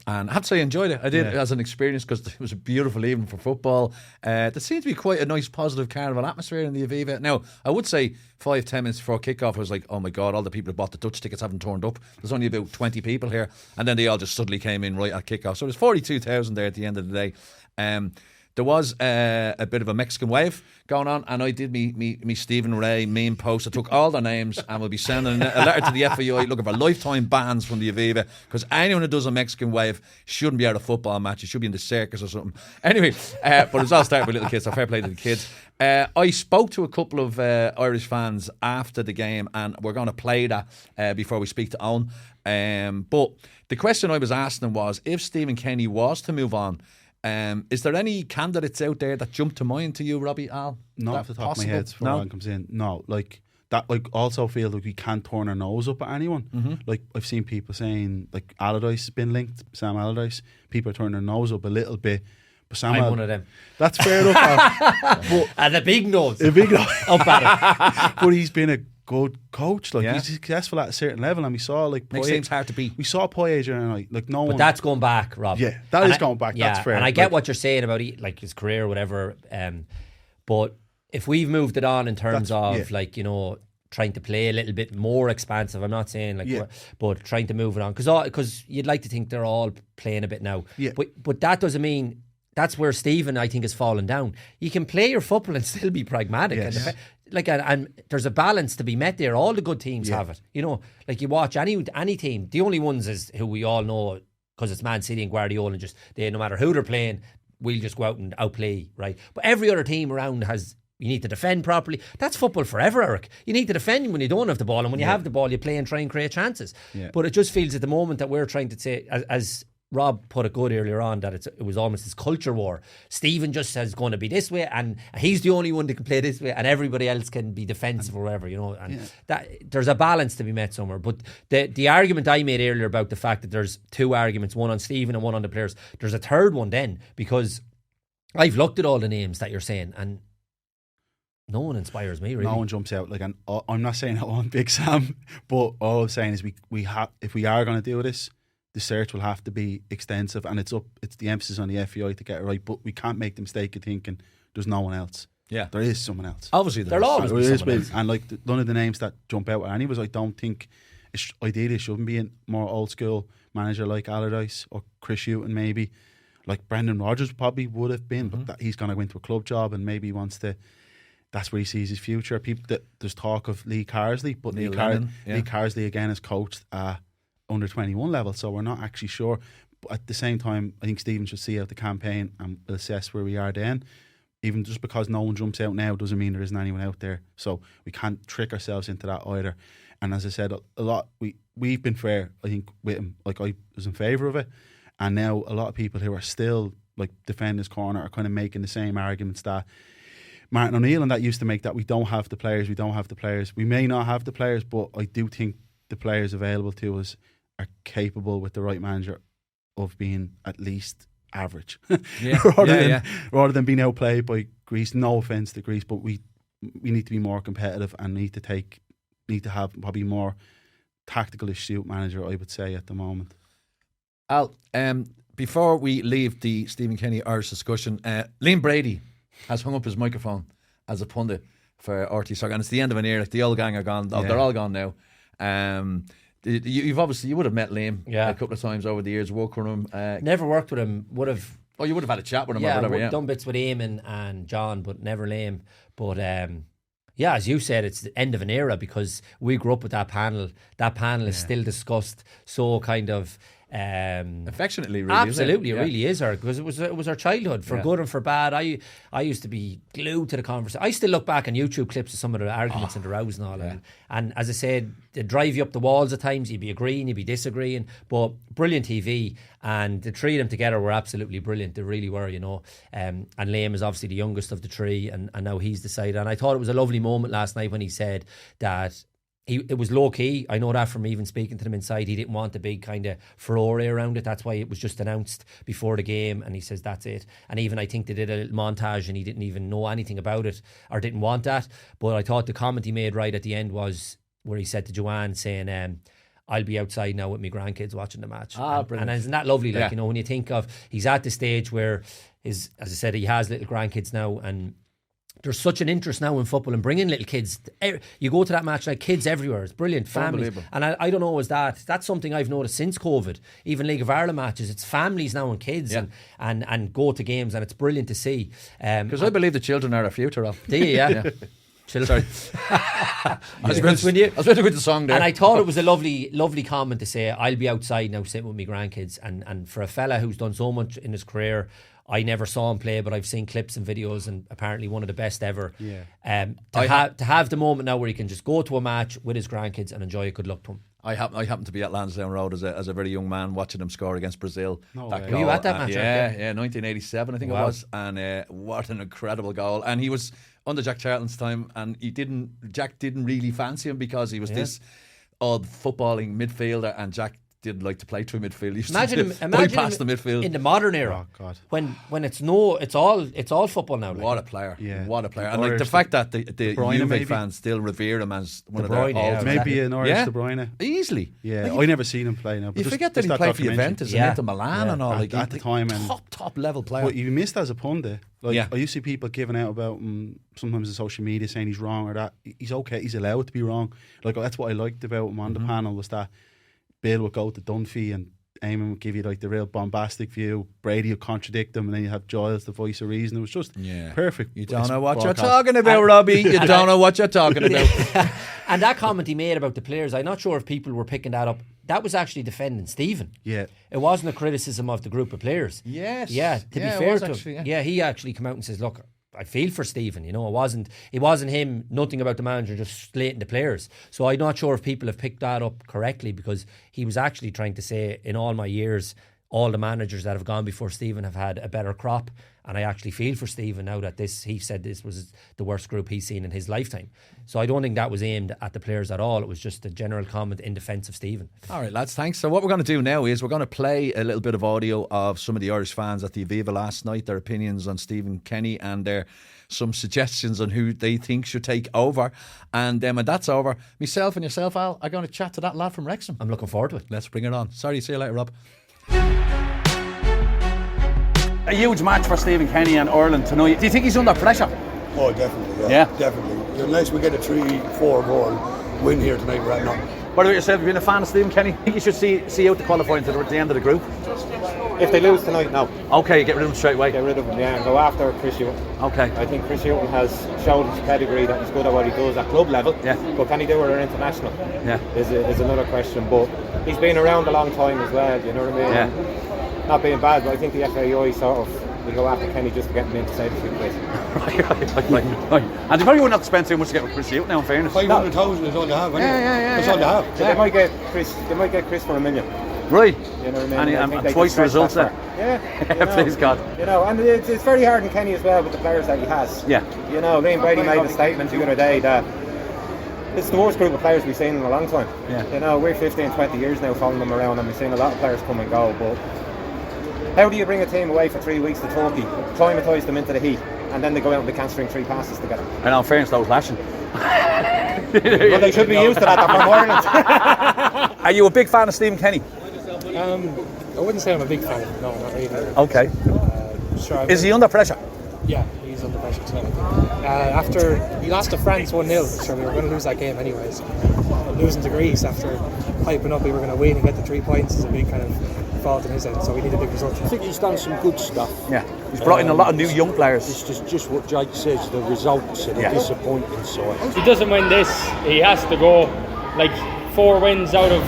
and I have to say I enjoyed it. I did Yeah. as an experience because it was a beautiful evening for football. There seemed to be quite a nice positive carnival atmosphere in the Aviva. Now, I would say 5-10 minutes before kickoff I was like, oh my God, all the people who bought the Dutch tickets haven't turned up. There's only about 20 people here. And then they all just suddenly came in right at kickoff. So there's 42,000 there at the end of the day. There was a bit of a Mexican wave going on, and I did me Stephen Ray meme post. I took all their names and we'll be sending a letter to the FAI looking for lifetime bans from the Aviva because anyone who does a Mexican wave shouldn't be at a football match. It should be in the circus or something. Anyway, but it's all started with little kids, so fair play to the kids. I spoke to a couple of Irish fans after the game, and we're going to play that before we speak to Owen. But the question I was asking was, if Stephen Kenny was to move on, is there any candidates out there that jump to mind to you, Robbie, Al? Not That off the top possible? of my head, before No? Alan comes in. No, like that. I also feel like we can't turn our nose up at anyone. Mm-hmm. Like I've seen people saying, like Allardyce has been linked, Sam Allardyce. People are turning their nose up a little bit, but Sam. I'm one of them. That's fair enough. Al. And the big nose. A big, Up at it. but he's been a good coach. Like Yeah. he's successful at a certain level, and we saw like Makes teams hard to beat. We saw Poyet during the night. Like no one. But that's going back, Rob. Yeah, that And is going back. Yeah, That's fair. and I get Like, what you're saying about like his career or whatever. But if we've moved it on in terms of yeah. like, you know, trying to play a little bit more expansive, I'm not saying like, Yeah. but trying to move it on because you'd like to think they're all playing a bit now. Yeah. But that doesn't mean. That's where Stephen, I think, has fallen down. You can play your football and still be pragmatic. Yes. And there's a balance to be met there. All the good teams Yeah. have it. You know, like you watch any team. The only ones is who we all know because it's Man City and Guardiola, and just no matter who they're playing, we'll just go out and outplay, right? But every other team around you need to defend properly. That's football forever, Eric. You need to defend when you don't have the ball, and when you have the ball, you play and try and create chances. Yeah. But it just feels at the moment that we're trying to say, as Rob put it good earlier on, that it was almost this culture war. Stephen just says going to be this way, and he's the only one that can play this way, and everybody else can be defensive or whatever, you know. And that there's a balance to be met somewhere. But the argument I made earlier about the fact that there's two arguments, one on Stephen and one on the players, there's a third one then, because I've looked at all the names that you're saying, and no one inspires me, really. No one jumps out. Like, and I'm not saying I want Big Sam, but all I'm saying is we have, if we are going to do this, the search will have to be extensive, and it's the emphasis on the FAI to get it right. But we can't make the mistake of thinking there's no one else. Yeah. There is someone else. Obviously, There'll always There be is, someone else. and like none of the names that jump out at any of us, I don't think ideally it shouldn't be a more old school manager like Allardyce or Chris Hughton maybe. Like Brendan Rodgers probably would have been, but that he's going to go into a club job and maybe he wants to. That's where he sees his future. There's talk of Lee Carsley, but Lee Carsley again is coached under 21 level, so we're not actually sure. But at the same time, I think Stephen should see out the campaign and assess where we are then. even just because no one jumps out now doesn't mean there isn't anyone out there. So we can't trick ourselves into that either. And as I said, a lot we've been fair, I think, with him. Like, I was in favour of it, and now a lot of people who are still like defending his corner are kind of making the same arguments that Martin O'Neill and that used to make, that we don't have the players. We may not have the players, but I do think the players available to us are capable with the right manager of being at least average, rather than being outplayed by Greece. No offence to Greece, but we need to be more competitive and need to have probably more tactical astute manager, I would say, at the moment. Al, before we leave the Stephen Kenny Irish discussion, Liam Brady has hung up his microphone as a pundit for RT Soccer, and it's the end of an era. The old gang are gone. They're all gone now. You would have met Liam a couple of times over the years, worked with him. Never worked with him. Would have. Oh, you would have had a chat with him or whatever. Yeah, done bits with Eamon and John, but never Liam. But as you said, it's the end of an era because we grew up with that panel. That panel is still discussed so kind of affectionately, really. Absolutely, it really is her, because it was our childhood, for good and for bad. I used to be glued to the conversation. I still look back on YouTube clips of some of the arguments and the rows and all that. And as I said, they drive you up the walls at times. You'd be agreeing, you'd be disagreeing, but brilliant TV. And the three of them together were absolutely brilliant. They really were, you know. And Liam is obviously the youngest of the three, and now he's decided. And I thought it was a lovely moment last night when he said that it was low key. I know that from even speaking to them inside. He didn't want a big kind of furore around it. That's why it was just announced before the game, and he says that's it. And even I think they did a little montage and he didn't even know anything about it or didn't want that. But I thought the comment he made right at the end was where he said to Joanne saying, I'll be outside now with my grandkids watching the match. And isn't that lovely? Like, you know, when you think of, he's at the stage where as I said, he has little grandkids now, and there's such an interest now in football and bringing little kids. You go to that match, like kids everywhere. It's brilliant. Families. And I don't know, that's something I've noticed since COVID. Even League of Ireland matches, it's families now and kids and go to games, and it's brilliant to see. Because I believe the children are our future, Al. Do you? Yeah. Sorry. I was going to with the song there. And I thought it was a lovely comment to say, I'll be outside now sitting with my grandkids. And for a fella who's done so much in his career, I never saw him play, but I've seen clips and videos, and apparently one of the best ever. To have the moment now where he can just go to a match with his grandkids and enjoy it, good luck to him. I happened to be at Lansdowne Road as a very young man watching them score against Brazil. Were you at that match? Yeah, 1987 I think it was, and what an incredible goal. And he was under Jack Charlton's time, and Jack didn't really fancy him because he was this odd footballing midfielder, and Jack didn't like to play through midfield. He used imagine to bypass the midfield in the modern era. Oh God! When it's all football now. Like. What a player! What a player! And like the fact that the Juve fans still revere him as one of their maybe an Irish De Bruyne easily. Yeah, I never seen him play now. But you forget that he played for Juventus and Inter Milan and all at the time, and top level player. But you missed as a pundit. Like I used to see people giving out about him sometimes on social media saying he's wrong or that. He's okay. He's allowed to be wrong. Like that's what I liked about him on the panel, was that Bill would go to Dunphy and Eamon would give you like the real bombastic view. Brady would contradict him, and then you have Giles, the voice of reason. It was just perfect. You don't know what you're talking about, Robbie. You don't know what you're talking about. And that comment he made about the players, I'm not sure if people were picking that up. That was actually defending Stephen. Yeah. It wasn't a criticism of the group of players. Yes. Yeah, to be fair to him. Yeah, he actually came out and says, look, I feel for Stephen, you know. It wasn't him, nothing about the manager, just slating the players. So I'm not sure if people have picked that up correctly, because he was actually trying to say, in all my years, all the managers that have gone before Stephen have had a better crop, and I actually feel for Stephen now that he said this was the worst group he's seen in his lifetime. So I don't think that was aimed at the players at all. It was just a general comment in defence of Stephen. All right, lads, thanks. So what we're going to do now is we're going to play a little bit of audio of some of the Irish fans at the Aviva last night, their opinions on Stephen Kenny and some suggestions on who they think should take over. And then when that's over, myself and yourself, Al, are going to chat to that lad from Wrexham. I'm looking forward to it. Let's bring it on. Sorry, see you later, Rob. A huge match for Stephen Kenny and Ireland tonight. Do you think he's under pressure? Oh, definitely, yeah. Definitely. Unless we get a 3-4 goal win here tonight, we're at nothing. What about yourself? You've been a fan of Stephen Kenny. I think you should see out the qualifying to the end of the group. If they lose tonight, no. Okay, get rid of him straight away. Get rid of him, yeah, and go after Chris Hughton. Okay. I think Chris Hughton has shown his pedigree, that he's good at what he does at club level. Yeah. But can he do it at international? Yeah. Is another question. But he's been around a long time as well, you know what I mean? Yeah. Not being bad, but I think the FAI sort of we'll go after Kenny just to get him in to save a few quid. Right. And they probably wouldn't have to spend too much to get with Chris Hughton now, in fairness. 500,000 is all they have, isn't it? That's all they have. So they might get Chris for $1 million. Right. You know what I mean? And twice the results there. Yeah. Please God. You know, and it's very hard in Kenny as well with the players that he has. Yeah. You know, Liam Brady made a statement the other day that it's the worst group of players we've seen in a long time. Yeah. You know, we're 15, 20 years now following them around, and we've seen a lot of players come and go, but how do you bring a team away for 3 weeks to Turkey, climatise them into the heat, and then they go out and they can't string 3 passes together? And in fairness, that was lashing. Well, they should be used to that. They're from Ireland. Are you a big fan of Stephen Kenny? I wouldn't say I'm a big fan of him, no, not really. Okay. Sure, Is he under pressure? Yeah, he's under pressure tonight, I think. After he lost to France 1-0, sure, we were going to lose that game anyways. Losing to Greece after hyping up we were going to win and get the 3 points is a big kind of fault in his end, so we need a big result. I think he's done some good stuff. Yeah. He's brought in a lot of new young players. It's just what Jake says, the results are the disappointing side. If he doesn't win this, he has to go. Like 4 wins out of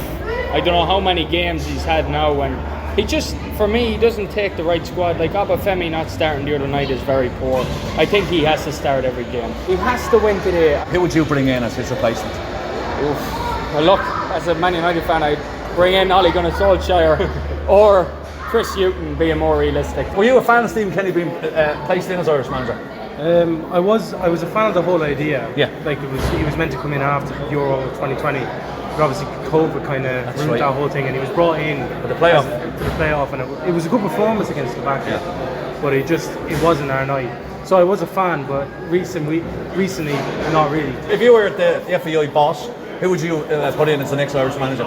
I don't know how many games he's had now, and he just, for me, he doesn't take the right squad. Like Obafemi not starting the other night is very poor. I think he has to start every game. He has to win today. Who would you bring in as his replacement? Well, look, as a Man United fan, I'd bring in Ole Gunnar Solskjaer or Chris Hughton, being more realistic. Were you a fan of Stephen Kenny being placed in as Irish manager? I was a fan of the whole idea. Yeah. Like he was meant to come in after Euro 2020. But obviously COVID kind of ruined that whole thing, and he was brought in for the playoff. And it was a good performance against Slovakia, but it wasn't our night. So I was a fan, but recently, not really. If you were the FAI boss, who would you put in as the next Irish manager?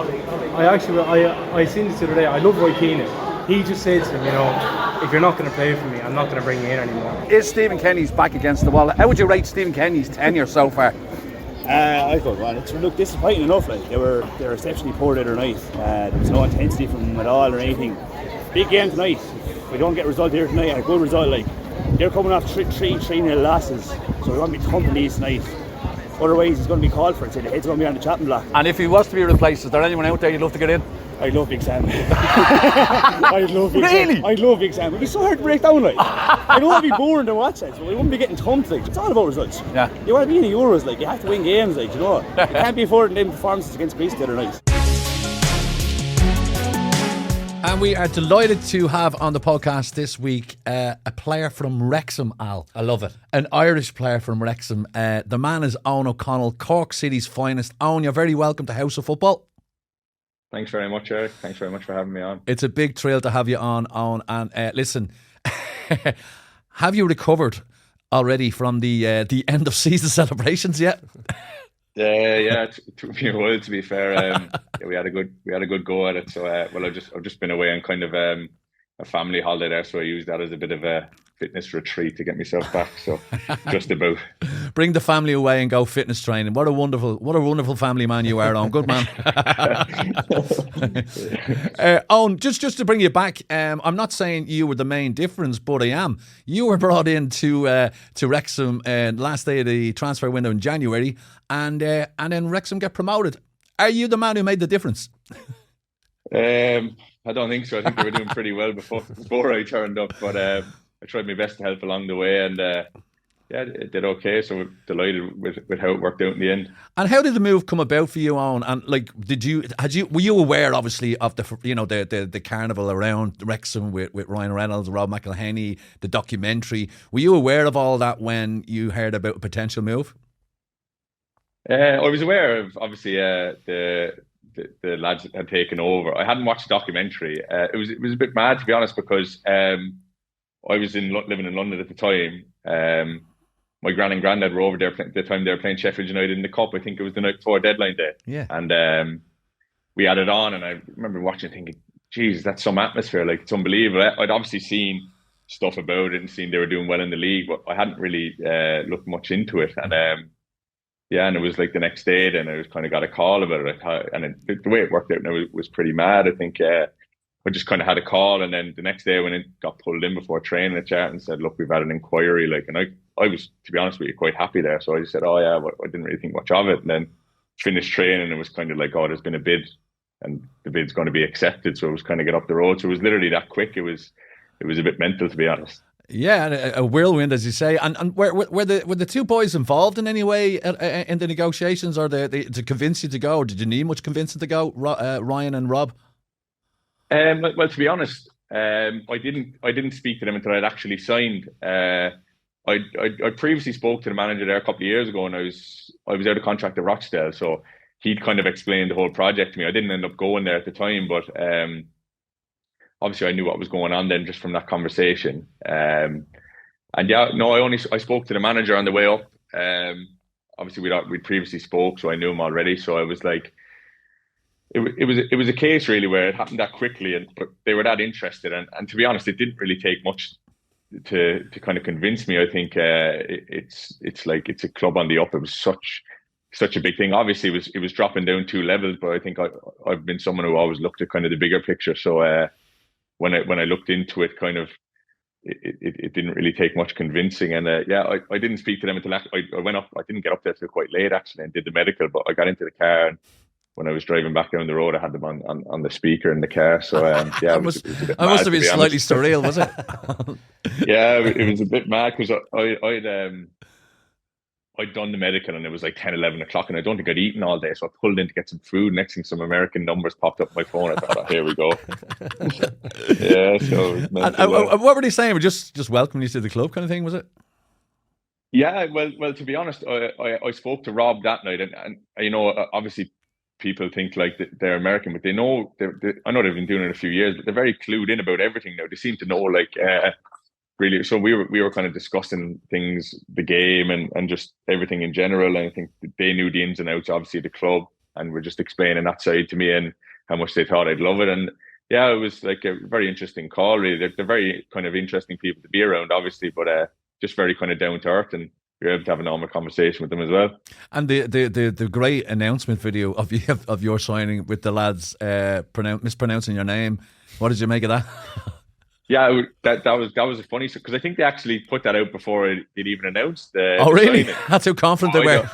I seen this the other day. I love Roy Keane. He just said to him, you know, if you're not going to play for me, I'm not going to bring you in anymore. Is Stephen Kenny's back against the wall? How would you rate Stephen Kenny's tenure so far? I thought, well, it's disappointing enough. Like they were exceptionally poor the other night. There was no intensity from them at all or anything. Big game tonight. If we don't get a result here tonight, a good result, like they're coming off 3-0 losses, so we're going to be thumping these tonight. Otherwise, he's going to be called for it. So the head's going to be on the chopping block. And if he was to be replaced, is there anyone out there you'd love to get in? I'd love Big Sam. I'd love Big Sam. I'd love Big Sam. It'd be so hard to break down, like. I know it'd be boring to watch it, but we wouldn't be getting thumped, like. It's all about results. Yeah. You want to be in the Euros, like. You have to win games, like, you know. You can't be affording them performances against Greece the other night. And we are delighted to have on the podcast this week a player from Wrexham, Al. I love it. An Irish player from Wrexham. The man is Eoghan O'Connell, Cork City's finest. Eoghan, you're very welcome to House of Football. Thanks very much, Eric. Thanks very much for having me on. It's a big thrill to have you on, Eoghan. And listen, have you recovered already from the end of season celebrations yet? Yeah, it took me a while, to be fair. We had a good go at it. So, I've just been away on kind of a family holiday there, so I used that as a bit of a fitness retreat to get myself back. So, just about. Bring the family away and go fitness training. What a wonderful family man you are, Eoghan. Good man. Eoghan, just to bring you back, I'm not saying you were the main difference, but I am. You were brought in to Wrexham last day of the transfer window in January, and then Wrexham get promoted. Are you the man who made the difference? I don't think so. I think they were doing pretty well before I turned up, but I tried my best to help along the way, and it did okay. So we're delighted with how it worked out in the end. And how did the move come about for you, Eoghan? And like, were you aware, obviously, of the carnival around Wrexham with Ryan Reynolds, Rob McElhenney, the documentary? Were you aware of all that when you heard about a potential move? I was aware of obviously the lads that had taken over. I hadn't watched the documentary. It was a bit mad, to be honest, because I was living in London at the time. My gran and granddad were over there at the time they were playing Sheffield United in the Cup. I think it was the night before deadline day. Yeah. And we had it on, and I remember watching it thinking, geez, that's some atmosphere. Like, it's unbelievable. I'd obviously seen stuff about it and seen they were doing well in the league, but I hadn't really looked much into it. And and it was like the next day, then I was kind of got a call about it. And the way it worked out now was pretty mad. I think I just kind of had a call, and then the next day when it got pulled in before training at Charlton and said, look, we've had an inquiry. Like, and I was, to be honest with you, quite happy there. So I just said, oh yeah, I didn't really think much of it. And then finished training, and it was kind of like, oh, there's been a bid, and the bid's going to be accepted. So it was kind of get up the road. So it was literally that quick. It was a bit mental, to be honest. Yeah, and a whirlwind, as you say. And were the two boys involved in any way in the negotiations, or to convince you to go? Or did you need much convincing to go, Ryan and Rob? Well, to be honest, I didn't speak to them until I'd actually signed. I previously spoke to the manager there a couple of years ago, and I was out of contract at Rochdale, so he'd kind of explained the whole project to me. I didn't end up going there at the time, but obviously I knew what was going on then just from that conversation. And yeah, no, I spoke to the manager on the way up. Obviously we'd previously spoke, so I knew him already. So I was like, it was a case really where it happened that quickly, but they were that interested, and to be honest, it didn't really take much to kind of convince me. I think it's a club on the up. It was such a big thing. Obviously, it was dropping down 2 levels, but I think I've been someone who always looked at kind of the bigger picture. So when I looked into it, kind of it didn't really take much convincing. And I didn't speak to them until I went up. I didn't get up there till quite late actually, and did the medical. But I got into the car, and when I was driving back down the road, I had them on the speaker in the car. So yeah, it was a bit mad, must have been slightly surreal, was it? Yeah, it was a bit mad because I'd done the medical, and it was like 10, 11 o'clock, and I don't think I'd eaten all day, so I pulled in to get some food. Next thing, some American numbers popped up on my phone. I thought, oh, here we go. Yeah, so it was and what were they saying? Just welcoming you to the club, kind of thing, was it? Yeah, well, to be honest, I spoke to Rob that night, and you know, obviously people think like they're American, but they know. I know they've been doing it a few years, but they're very clued in about everything now. They seem to know, like. Really, so we were kind of discussing things, the game and just everything in general. And I think they knew the ins and outs, obviously, of the club, and were just explaining that side to me and how much they thought I'd love it. And yeah, it was like a very interesting call. Really, they're very kind of interesting people to be around, obviously, but just very kind of down to earth, and you're able to have a normal conversation with them as well. And the great announcement video of your signing with the lads mispronouncing your name. What did you make of that? Yeah, that was a funny, because I think they actually put that out before it even announced. Oh, really? That's how confident they were.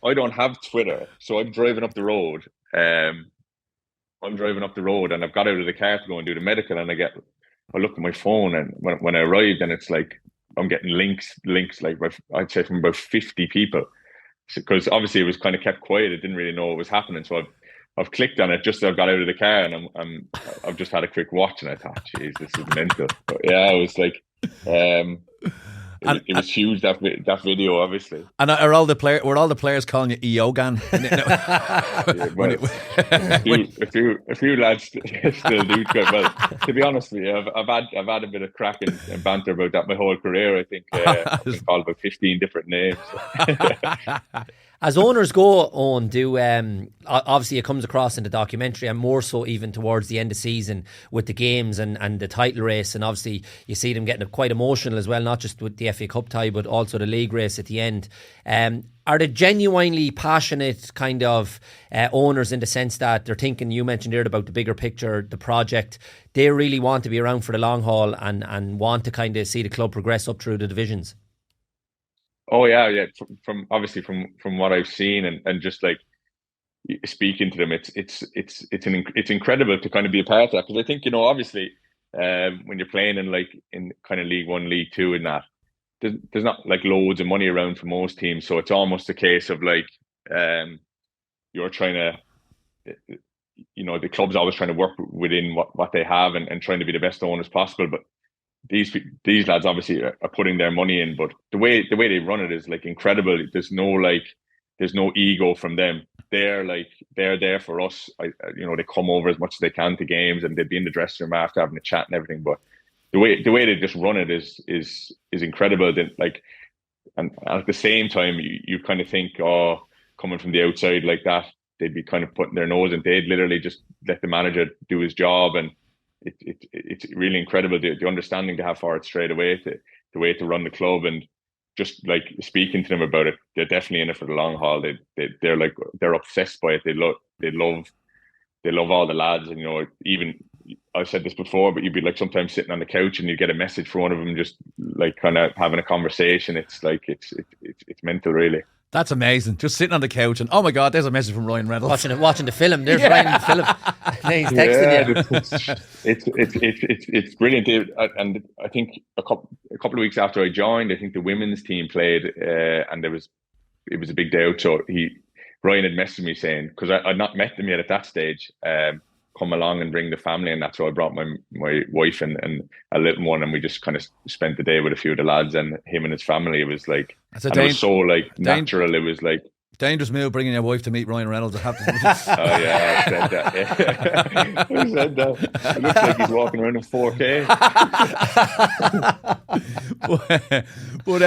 I don't have Twitter, so I'm driving up the road. And I've got out of the car to go and do the medical, and I look at my phone, and when I arrived, and it's like I'm getting links like I'd say from about 50 people, because obviously it was kind of kept quiet. I didn't really know what was happening, so I've clicked on it just as I got out of the car, and I've just had a quick watch, and I thought, "Jeez, this is mental." But yeah, it was like, it was huge, that video, obviously. And were all the players calling you Eoghan? A few lads still do. Well, to be honest with you, I've had a bit of crack and banter about that my whole career. I think I've been called about 15 different names. As owners go on, obviously it comes across in the documentary, and more so even towards the end of season with the games and the title race, and obviously you see them getting quite emotional as well, not just with the FA Cup tie but also the league race at the end. Are they genuinely passionate kind of owners, in the sense that they're thinking, you mentioned earlier about the bigger picture, the project, they really want to be around for the long haul and want to kind of see the club progress up through the divisions? Oh yeah. From obviously from what I've seen and just like speaking to them, it's incredible to kind of be a part of that, because I think, you know, obviously when you're playing in kind of League One, League Two, and that there's not like loads of money around for most teams, so it's almost a case of like you're trying to, you know, the club's always trying to work within what they have and trying to be the best owners possible, but these lads obviously are putting their money in, but the way they run it is like incredible. There's no ego from them. They're there for us. You know, they come over as much as they can to games, and they'd be in the dressing room after having a chat and everything. But the way they just run it is incredible. And at the same time, you kind of think, oh, coming from the outside like that, they'd be kind of putting their nose in. They'd literally just let the manager do his job, and it's really incredible the understanding to have for it straight away, the way to run the club, and just like speaking to them about it, they're definitely in it for the long haul. They're obsessed by it. They love all the lads, and you know, even I've said this before, but you'd be like sometimes sitting on the couch and you get a message from one of them, just like kind of having a conversation. It's like it's mental, really. That's amazing. Just sitting on the couch and, oh my God, there's a message from Ryan Reynolds. Watching the film. There's Ryan in the film. He's texting you. It's brilliant. And I think a couple of weeks after I joined, I think the women's team played, and it was a big day out. So Ryan had messaged me saying, because I'd not met them yet at that stage, come along and bring the family, and that's why I brought my wife and a little one, and we just kind of spent the day with a few of the lads and him and his family. It was like, it was so like natural. It was like dangerous move bringing your wife to meet Ryan Reynolds. Oh yeah, I said that. Yeah. I said that. It looks like he's walking around in 4K. But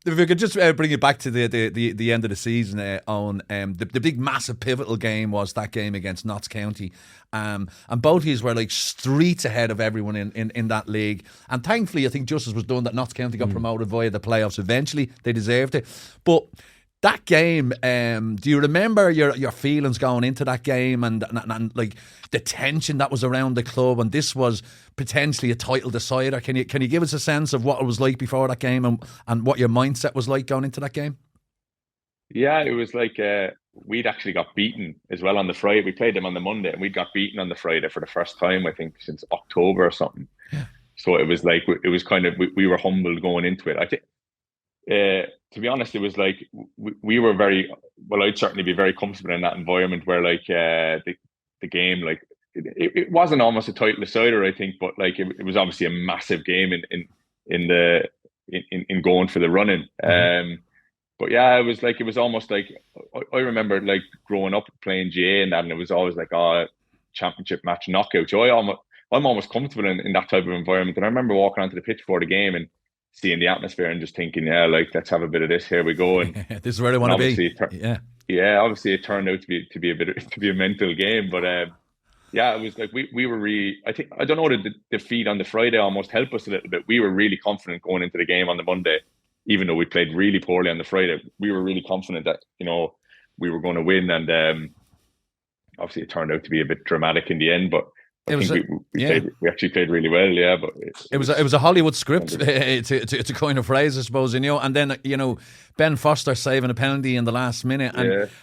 if we could just bring it back to the end of the season on the big massive pivotal game was that game against Notts County, and both of you were like streets ahead of everyone in that league, and thankfully I think justice was done that Notts County got promoted via the playoffs eventually. They deserved it, but that game, do you remember your feelings going into that game and like the tension that was around the club, and this was potentially a title decider? Can you give us a sense of what it was like before that game and what your mindset was like going into that game? Yeah, it was like we'd actually got beaten as well on the Friday. We played them on the Monday and we got beaten on the Friday for the first time, I think, since October or something. Yeah. So it was like, it was kind of, we were humbled going into it. I think, to be honest, it was like we were I'd certainly be very comfortable in that environment where like the game, like it wasn't almost a title decider, I think, but like it was obviously a massive game in going for the running. But yeah, it was almost like I remember like growing up playing GA and that, and it was always like championship match knockout. So I'm almost comfortable in that type of environment. And I remember walking onto the pitch before the game and seeing the atmosphere and just thinking, yeah, like let's have a bit of this. Here we go. And this is where I want to be. Obviously it turned out to be a mental game, but yeah, it was like we were really. I don't know, the defeat on the Friday almost helped us a little bit. We were really confident going into the game on the Monday, even though we played really poorly on the Friday. We were really confident that we were going to win, and obviously it turned out to be a bit dramatic in the end, but. I think we actually played really well, yeah. But it was a Hollywood script to coin a phrase, I suppose, and then Ben Foster saving a penalty in the last minute,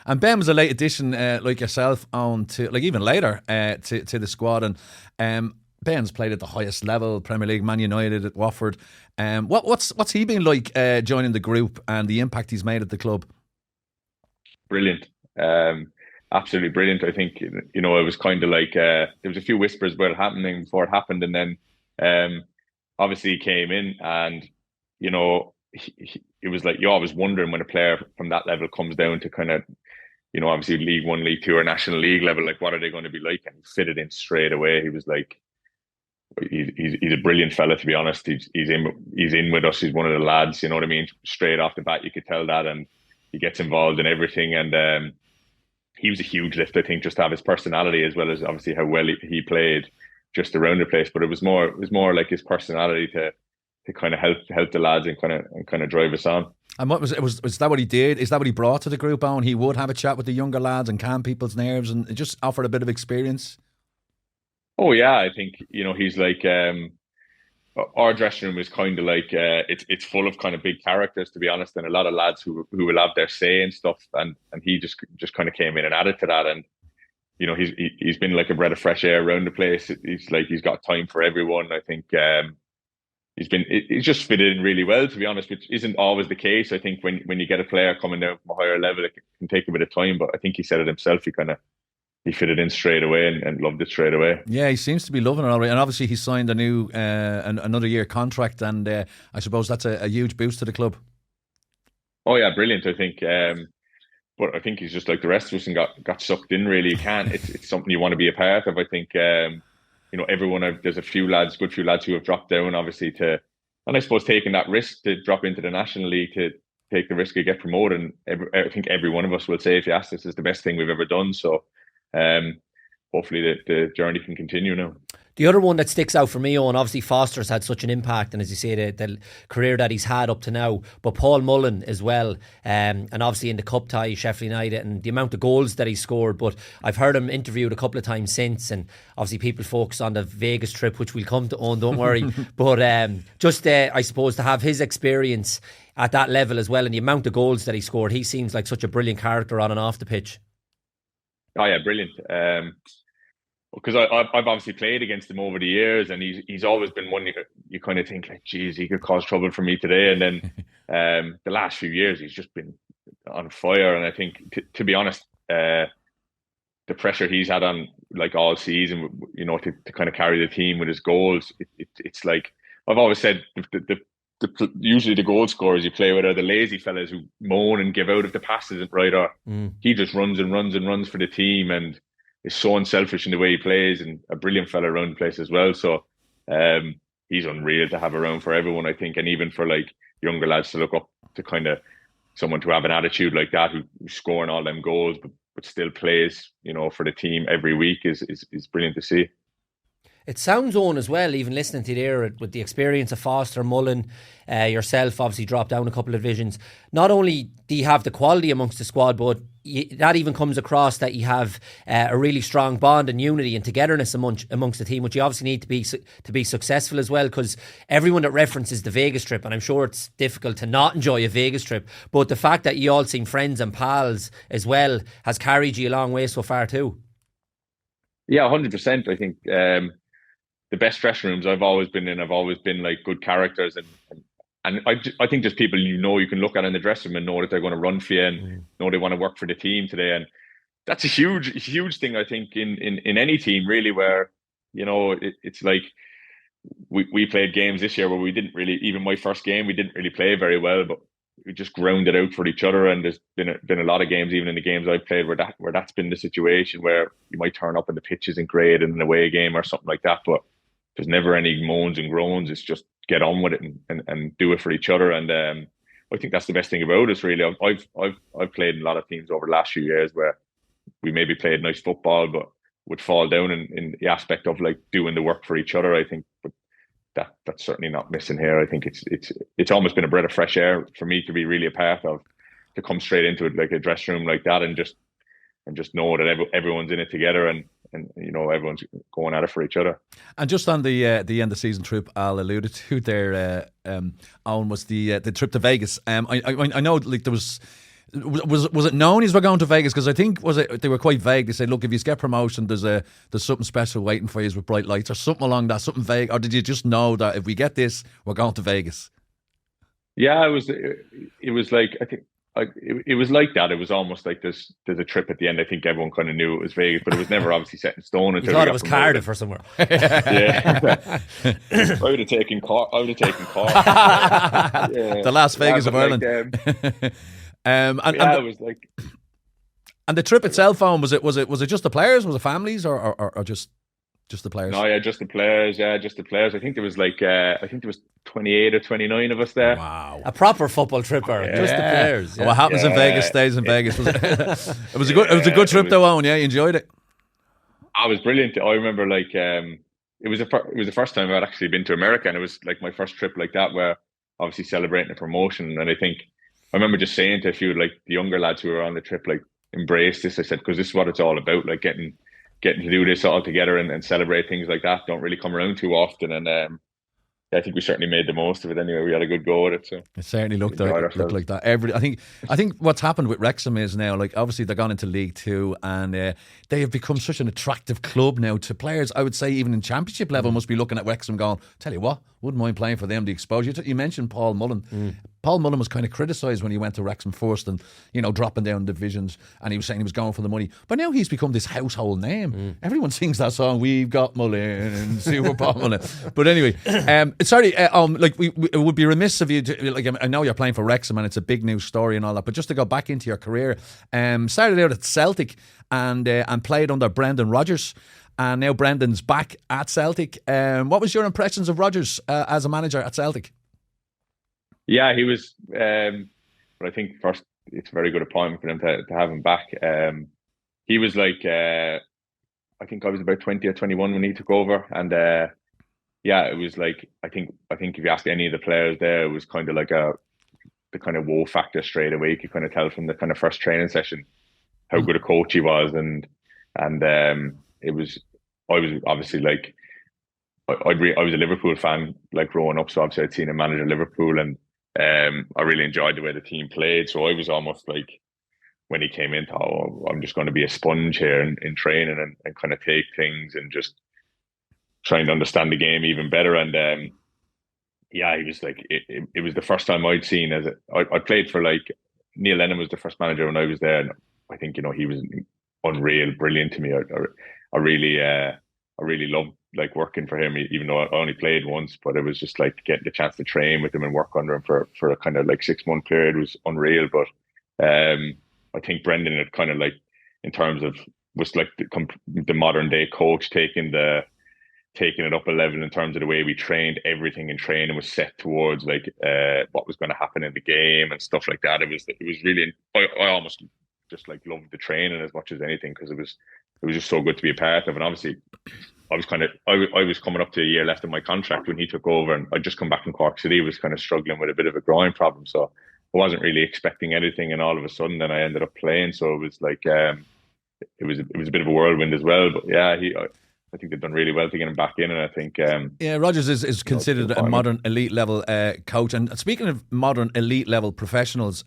and Ben was a late addition like yourself on to like even later to the squad, and Ben's played at the highest level, Premier League, Man United, at Watford. What's he been like joining the group and the impact he's made at the club? Brilliant. Absolutely brilliant. I think it was kind of like there was a few whispers about it happening before it happened, and then obviously he came in, and it was like you're always wondering when a player from that level comes down to kind of obviously League One, League Two, or National League level, like what are they going to be like? And he fitted in straight away. He was like he's a brilliant fella, to be honest. He's in with us. He's one of the lads. You know what I mean? Straight off the bat, you could tell that, and he gets involved in everything, and. He was a huge lift, I think, just to have his personality as well as obviously how well he played just around the place. But it was more like his personality to kind of help the lads and kind of drive us on. And what was that what he did? Is that what he brought to the group? On he would have a chat with the younger lads and calm people's nerves and just offer a bit of experience. Oh yeah, I think he's like. Our dressing room is kind of like it's full of kind of big characters, to be honest, and a lot of lads who will have their say and stuff, and he just kind of came in and added to that, and he's been like a breath of fresh air around the place. He's got time for everyone. I think he's just fitted in really well, to be honest, which isn't always the case. I think when you get a player coming down from a higher level, it can take a bit of time, but I think he said it himself. He fitted in straight away and loved it straight away. Yeah, he seems to be loving it already. And obviously he signed a new another year contract, and I suppose that's a huge boost to the club. Oh yeah, brilliant. I think but I think he's just like the rest of us and got sucked in really. It's something you want to be a part of. I think everyone, there's a good few lads who have dropped down obviously and I suppose taking that risk to drop into the National League, to take the risk to get promoted. And I think every one of us will say, if you ask, this is the best thing we've ever done. So hopefully the journey can continue now. The other one that sticks out for me, Eoghan, obviously Foster's had such an impact, and as you say, the career that he's had up to now, but Paul Mullen as well, and obviously in the cup tie, Sheffield United, and the amount of goals that he scored. But I've heard him interviewed a couple of times since, and obviously people focus on the Vegas trip, which we'll come to, Eoghan, don't worry. But I suppose to have his experience at that level as well, and the amount of goals that he scored, he seems like such a brilliant character on and off the pitch. Oh yeah, brilliant. Because I've obviously played against him over the years, and he's always been one you kind of think like, geez, he could cause trouble for me today. And then the last few years, he's just been on fire. And I think, to be honest, the pressure he's had on like all season, you know, to kind of carry the team with his goals, it's like I've always said, usually the goal scorers you play with are the lazy fellas who moan and give out if the pass isn't right, or he just runs and runs and runs for the team, and is so unselfish in the way he plays, and a brilliant fella around the place as well. So he's unreal to have around for everyone, I think, and even for like younger lads to look up to, kind of someone to have an attitude like that, who's scoring all them goals but still plays, you know, for the team every week is brilliant to see. It sounds on as well, even listening to there, with the experience of Foster, Mullen, yourself obviously dropped down a couple of divisions. Not only do you have the quality amongst the squad, but that even comes across that you have a really strong bond and unity and togetherness amongst the team, which you obviously need to be successful as well, because everyone that references the Vegas trip, and I'm sure it's difficult to not enjoy a Vegas trip, but the fact that you all seem friends and pals as well has carried you a long way so far too. Yeah, 100%. I think the best dressing rooms I've always been in have always been like good characters, and I think there's people you can look at in the dressing room and know that they're going to run for you and know they want to work for the team today, and that's a huge thing I think in any team really, where you know it's like we played games this year where we didn't really, even my first game we didn't really play very well, but we just grounded out for each other, and there's been a lot of games, even in the games I've played, where that's been the situation, where you might turn up and the pitch isn't great in an away game or something like that, but there's never any moans and groans. It's just get on with it and do it for each other. And I think that's the best thing about us, really. I've played in a lot of teams over the last few years where we maybe played nice football, but would fall down in the aspect of like doing the work for each other, I think. But that's certainly not missing here. I think it's almost been a breath of fresh air for me to be really a part of, to come straight into it, like a dressing room like that, and just know that everyone's in it together, and you know everyone's going at it for each other. And just on the end of season trip Al alluded to there, Owen, was the trip to Vegas. I know like there was it known as we're going to Vegas? Because I think they were quite vague. They said, look, if you get promotion, there's something special waiting for you with bright lights or something along that, something vague. Or did you just know that if we get this, we're going to Vegas? Yeah, it was like, I think. It was like that. It was almost like there's a trip at the end. I think everyone kind of knew it was Vegas, but it was never obviously set in stone. You thought it was Cardiff or somewhere. Yeah, I would have taken Cork. Yeah. The Las Vegas of Ireland. It was like. And the trip itself, was it just the players? Was it families or just the players? No, yeah, just the players. Yeah, just the players. I think there was 28 or 29 of us there. Wow, a proper football trip, Aaron. Just the players. Yeah. What happens in Vegas stays in Vegas. It was a good trip though, Owen. Yeah, you enjoyed it. It was brilliant. I remember it was the first time I'd actually been to America, and it was like my first trip like that, where obviously celebrating a promotion. And I remember just saying to a few like the younger lads who were on the trip, like, embrace this. I said, because this is what it's all about, like getting to do this all together and celebrate things like that don't really come around too often. And I think we certainly made the most of it anyway. We had a good go at it. So it certainly looked like that. I think what's happened with Wrexham is now, like, obviously they're gone into League Two, and they have become such an attractive club now to players. I would say even in Championship level must be looking at Wrexham going, tell you what, wouldn't mind playing for them. The exposure. You mentioned Paul Mullen. Paul Mullen was kind of criticised when he went to Wrexham first and, you know, dropping down divisions, and he was saying he was going for the money. But now he's become this household name. Everyone sings that song, We've Got Mullen, Super Paul Mullen. But anyway, it would be remiss of you to, like, I know you're playing for Wrexham and it's a big news story and all that, but just to go back into your career, started out at Celtic and played under Brendan Rodgers. And now Brendan's back at Celtic. What was your impressions of Rodgers as a manager at Celtic? Yeah, he was. But I think first, it's a very good appointment for them to have him back. He was like, I think I was about 20 or 21 when he took over, and it was like, I think if you ask any of the players there, it was kind of like the kind of wow factor straight away. You could kind of tell from the kind of first training session how good a coach he was, and it was. I was obviously like, I was a Liverpool fan like growing up, so obviously I'd seen him manage Liverpool, and I really enjoyed the way the team played. So I was almost like, when he came in, thought, I'm just going to be a sponge here in training and kind of take things and just trying to understand the game even better. And he was like, it was the first time I'd seen I played for, like, Neil Lennon was the first manager when I was there, and I think he was unreal, brilliant to me. I really loved like working for him, even though I only played once. But it was just like getting the chance to train with him and work under him for a kind of like 6-month period was unreal. But I think Brendan had kind of like, in terms of, was like the modern day coach taking it up a level in terms of the way we trained. Everything in training was set towards like what was going to happen in the game and stuff like that. It was really, I almost just like loved the training as much as anything, because it was just so good to be a part of. And obviously I was coming up to a year left in my contract when he took over, and I'd just come back from Cork City, was kind of struggling with a bit of a groin problem, so I wasn't really expecting anything, and all of a sudden then I ended up playing. So it was like it was a bit of a whirlwind as well. But yeah, I think they've done really well to get him back in, and I think Rodgers is considered a modern elite level coach. And speaking of modern elite level professionals,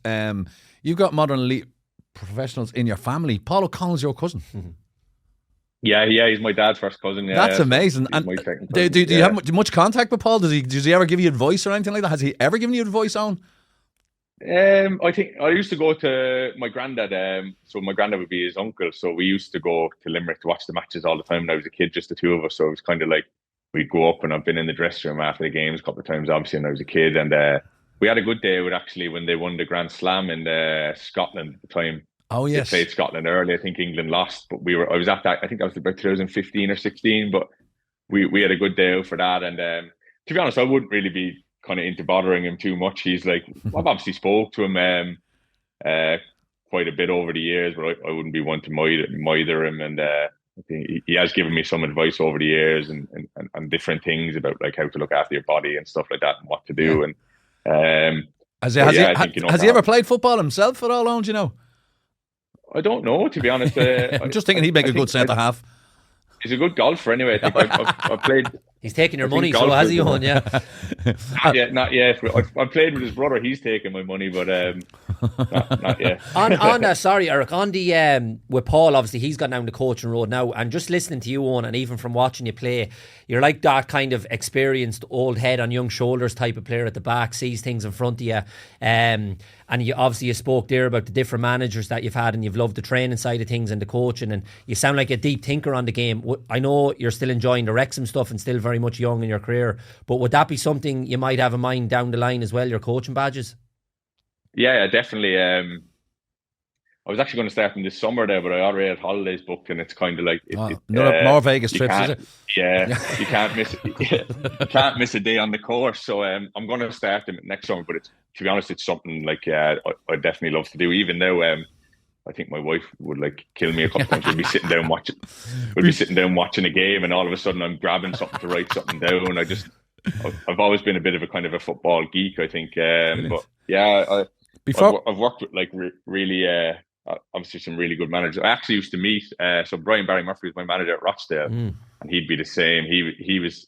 you've got modern elite professionals in your family. Paul O'Connell's your cousin. Yeah, he's my dad's first cousin. Yeah, that's amazing. And do you have much contact with Paul? Does he ever give you advice or anything like that? Has he ever given you advice on? I think I used to go to my granddad. So my granddad would be his uncle. So we used to go to Limerick to watch the matches all the time when I was a kid, just the two of us. So it was kind of like we'd go up, and I've been in the dressing room after the games a couple of times, obviously, when I was a kid. And we had a good day with actually when they won the Grand Slam in Scotland at the time. Oh yes, they played Scotland early. I think England lost, but I was at that. I think I was about 2015 or 16. But we had a good day out for that. And to be honest, I wouldn't really be kind of into bothering him too much. He's like, I've obviously spoke to him quite a bit over the years, but I wouldn't be one to mither him. And I think he has given me some advice over the years and different things about like how to look after your body and stuff like that and what to do. And has he ever played football himself at all, don't you know? I don't know, to be honest. I'm just thinking he'd make a good centre half. He's a good golfer anyway. I think I've played. He's taking your money, so has he, Eoghan? Yeah. Not yet. I've played with his brother. He's taking my money, but not yet. Sorry, Eric. On the with Paul, obviously he's gone down the coaching road now, and just listening to you, Eoghan, and even from watching you play, you're like that kind of experienced, old head on young shoulders type of player at the back, sees things in front of you. And you spoke there about the different managers that you've had, and you've loved the training side of things and the coaching, and you sound like a deep thinker on the game. I know you're still enjoying the Wrexham stuff and still very much young in your career, but would that be something you might have in mind down the line as well, your coaching badges? Yeah, definitely. I was actually going to start them this summer there, but I already had holidays booked, and it's kind of like more Vegas trips, is it? Yeah, you can't miss you can't miss a day on the course. So I'm going to start them next summer. But to be honest, it's something like I definitely love to do. Even though I think my wife would like kill me a couple of times. We'd be sitting down watching a game, and all of a sudden I'm grabbing something to write something down. I've always been a bit of a kind of a football geek, I think. But yeah, I've worked with like really obviously some really good managers. I actually used to meet so Brian Barry Murphy was my manager at Rochdale, and he'd be the same. He was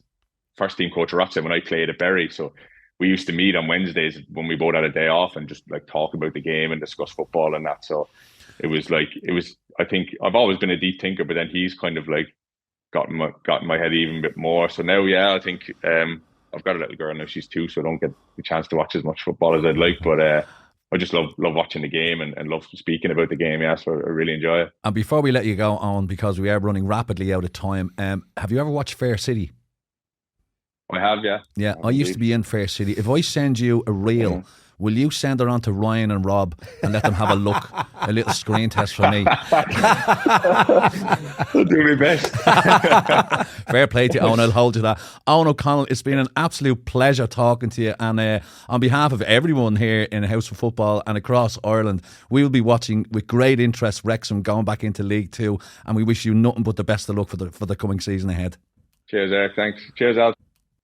first team coach at Rochdale when I played at Bury, so we used to meet on Wednesdays when we both had a day off and just like talk about the game and discuss football and that. So it was I think I've always been a deep thinker, but then he's kind of like got in my head even a bit more. So now, I think I've got a little girl now, she's 2, so I don't get the chance to watch as much football as I'd like, but I just love watching the game and love speaking about the game, so I really enjoy it. And before we let you go on, because we are running rapidly out of time, have you ever watched Fair City? I have, yeah. Yeah, I used to be in Fair City. If I send you a reel, will you send her on to Ryan and Rob and let them have a look, a little screen test for me? I'll do my best. Fair play to you, Eoghan. I'll hold you to that. Eoghan O'Connell, it's been an absolute pleasure talking to you. And on behalf of everyone here in House of Football and across Ireland, we will be watching with great interest Wrexham going back into League 2. And we wish you nothing but the best of luck for the coming season ahead. Cheers, Eric. Thanks. Cheers, Al.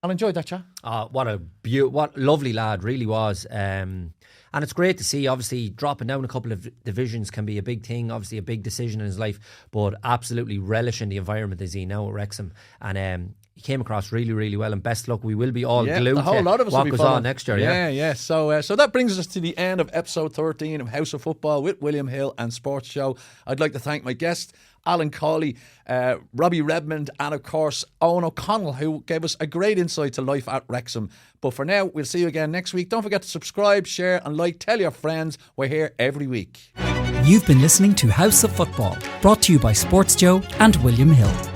I enjoyed that chat. What lovely lad, really was. And it's great to see, obviously, dropping down a couple of divisions can be a big thing, obviously a big decision in his life, but absolutely relishing the environment he's in now at Wrexham. And he came across really, really well, and best luck. We will be all glued the whole lot of us what will be goes following on next year. Yeah. So that brings us to the end of episode 13 of House of Football with William Hill and Sports Show. I'd like to thank my guests, Alan Cawley, Robbie Redmond, and of course Eoghan O'Connell, who gave us a great insight to life at Wrexham. But for now, we'll see you again next week. Don't forget to subscribe, share and like. Tell your friends we're here every week. You've been listening to House of Football, brought to you by Sports Joe and William Hill.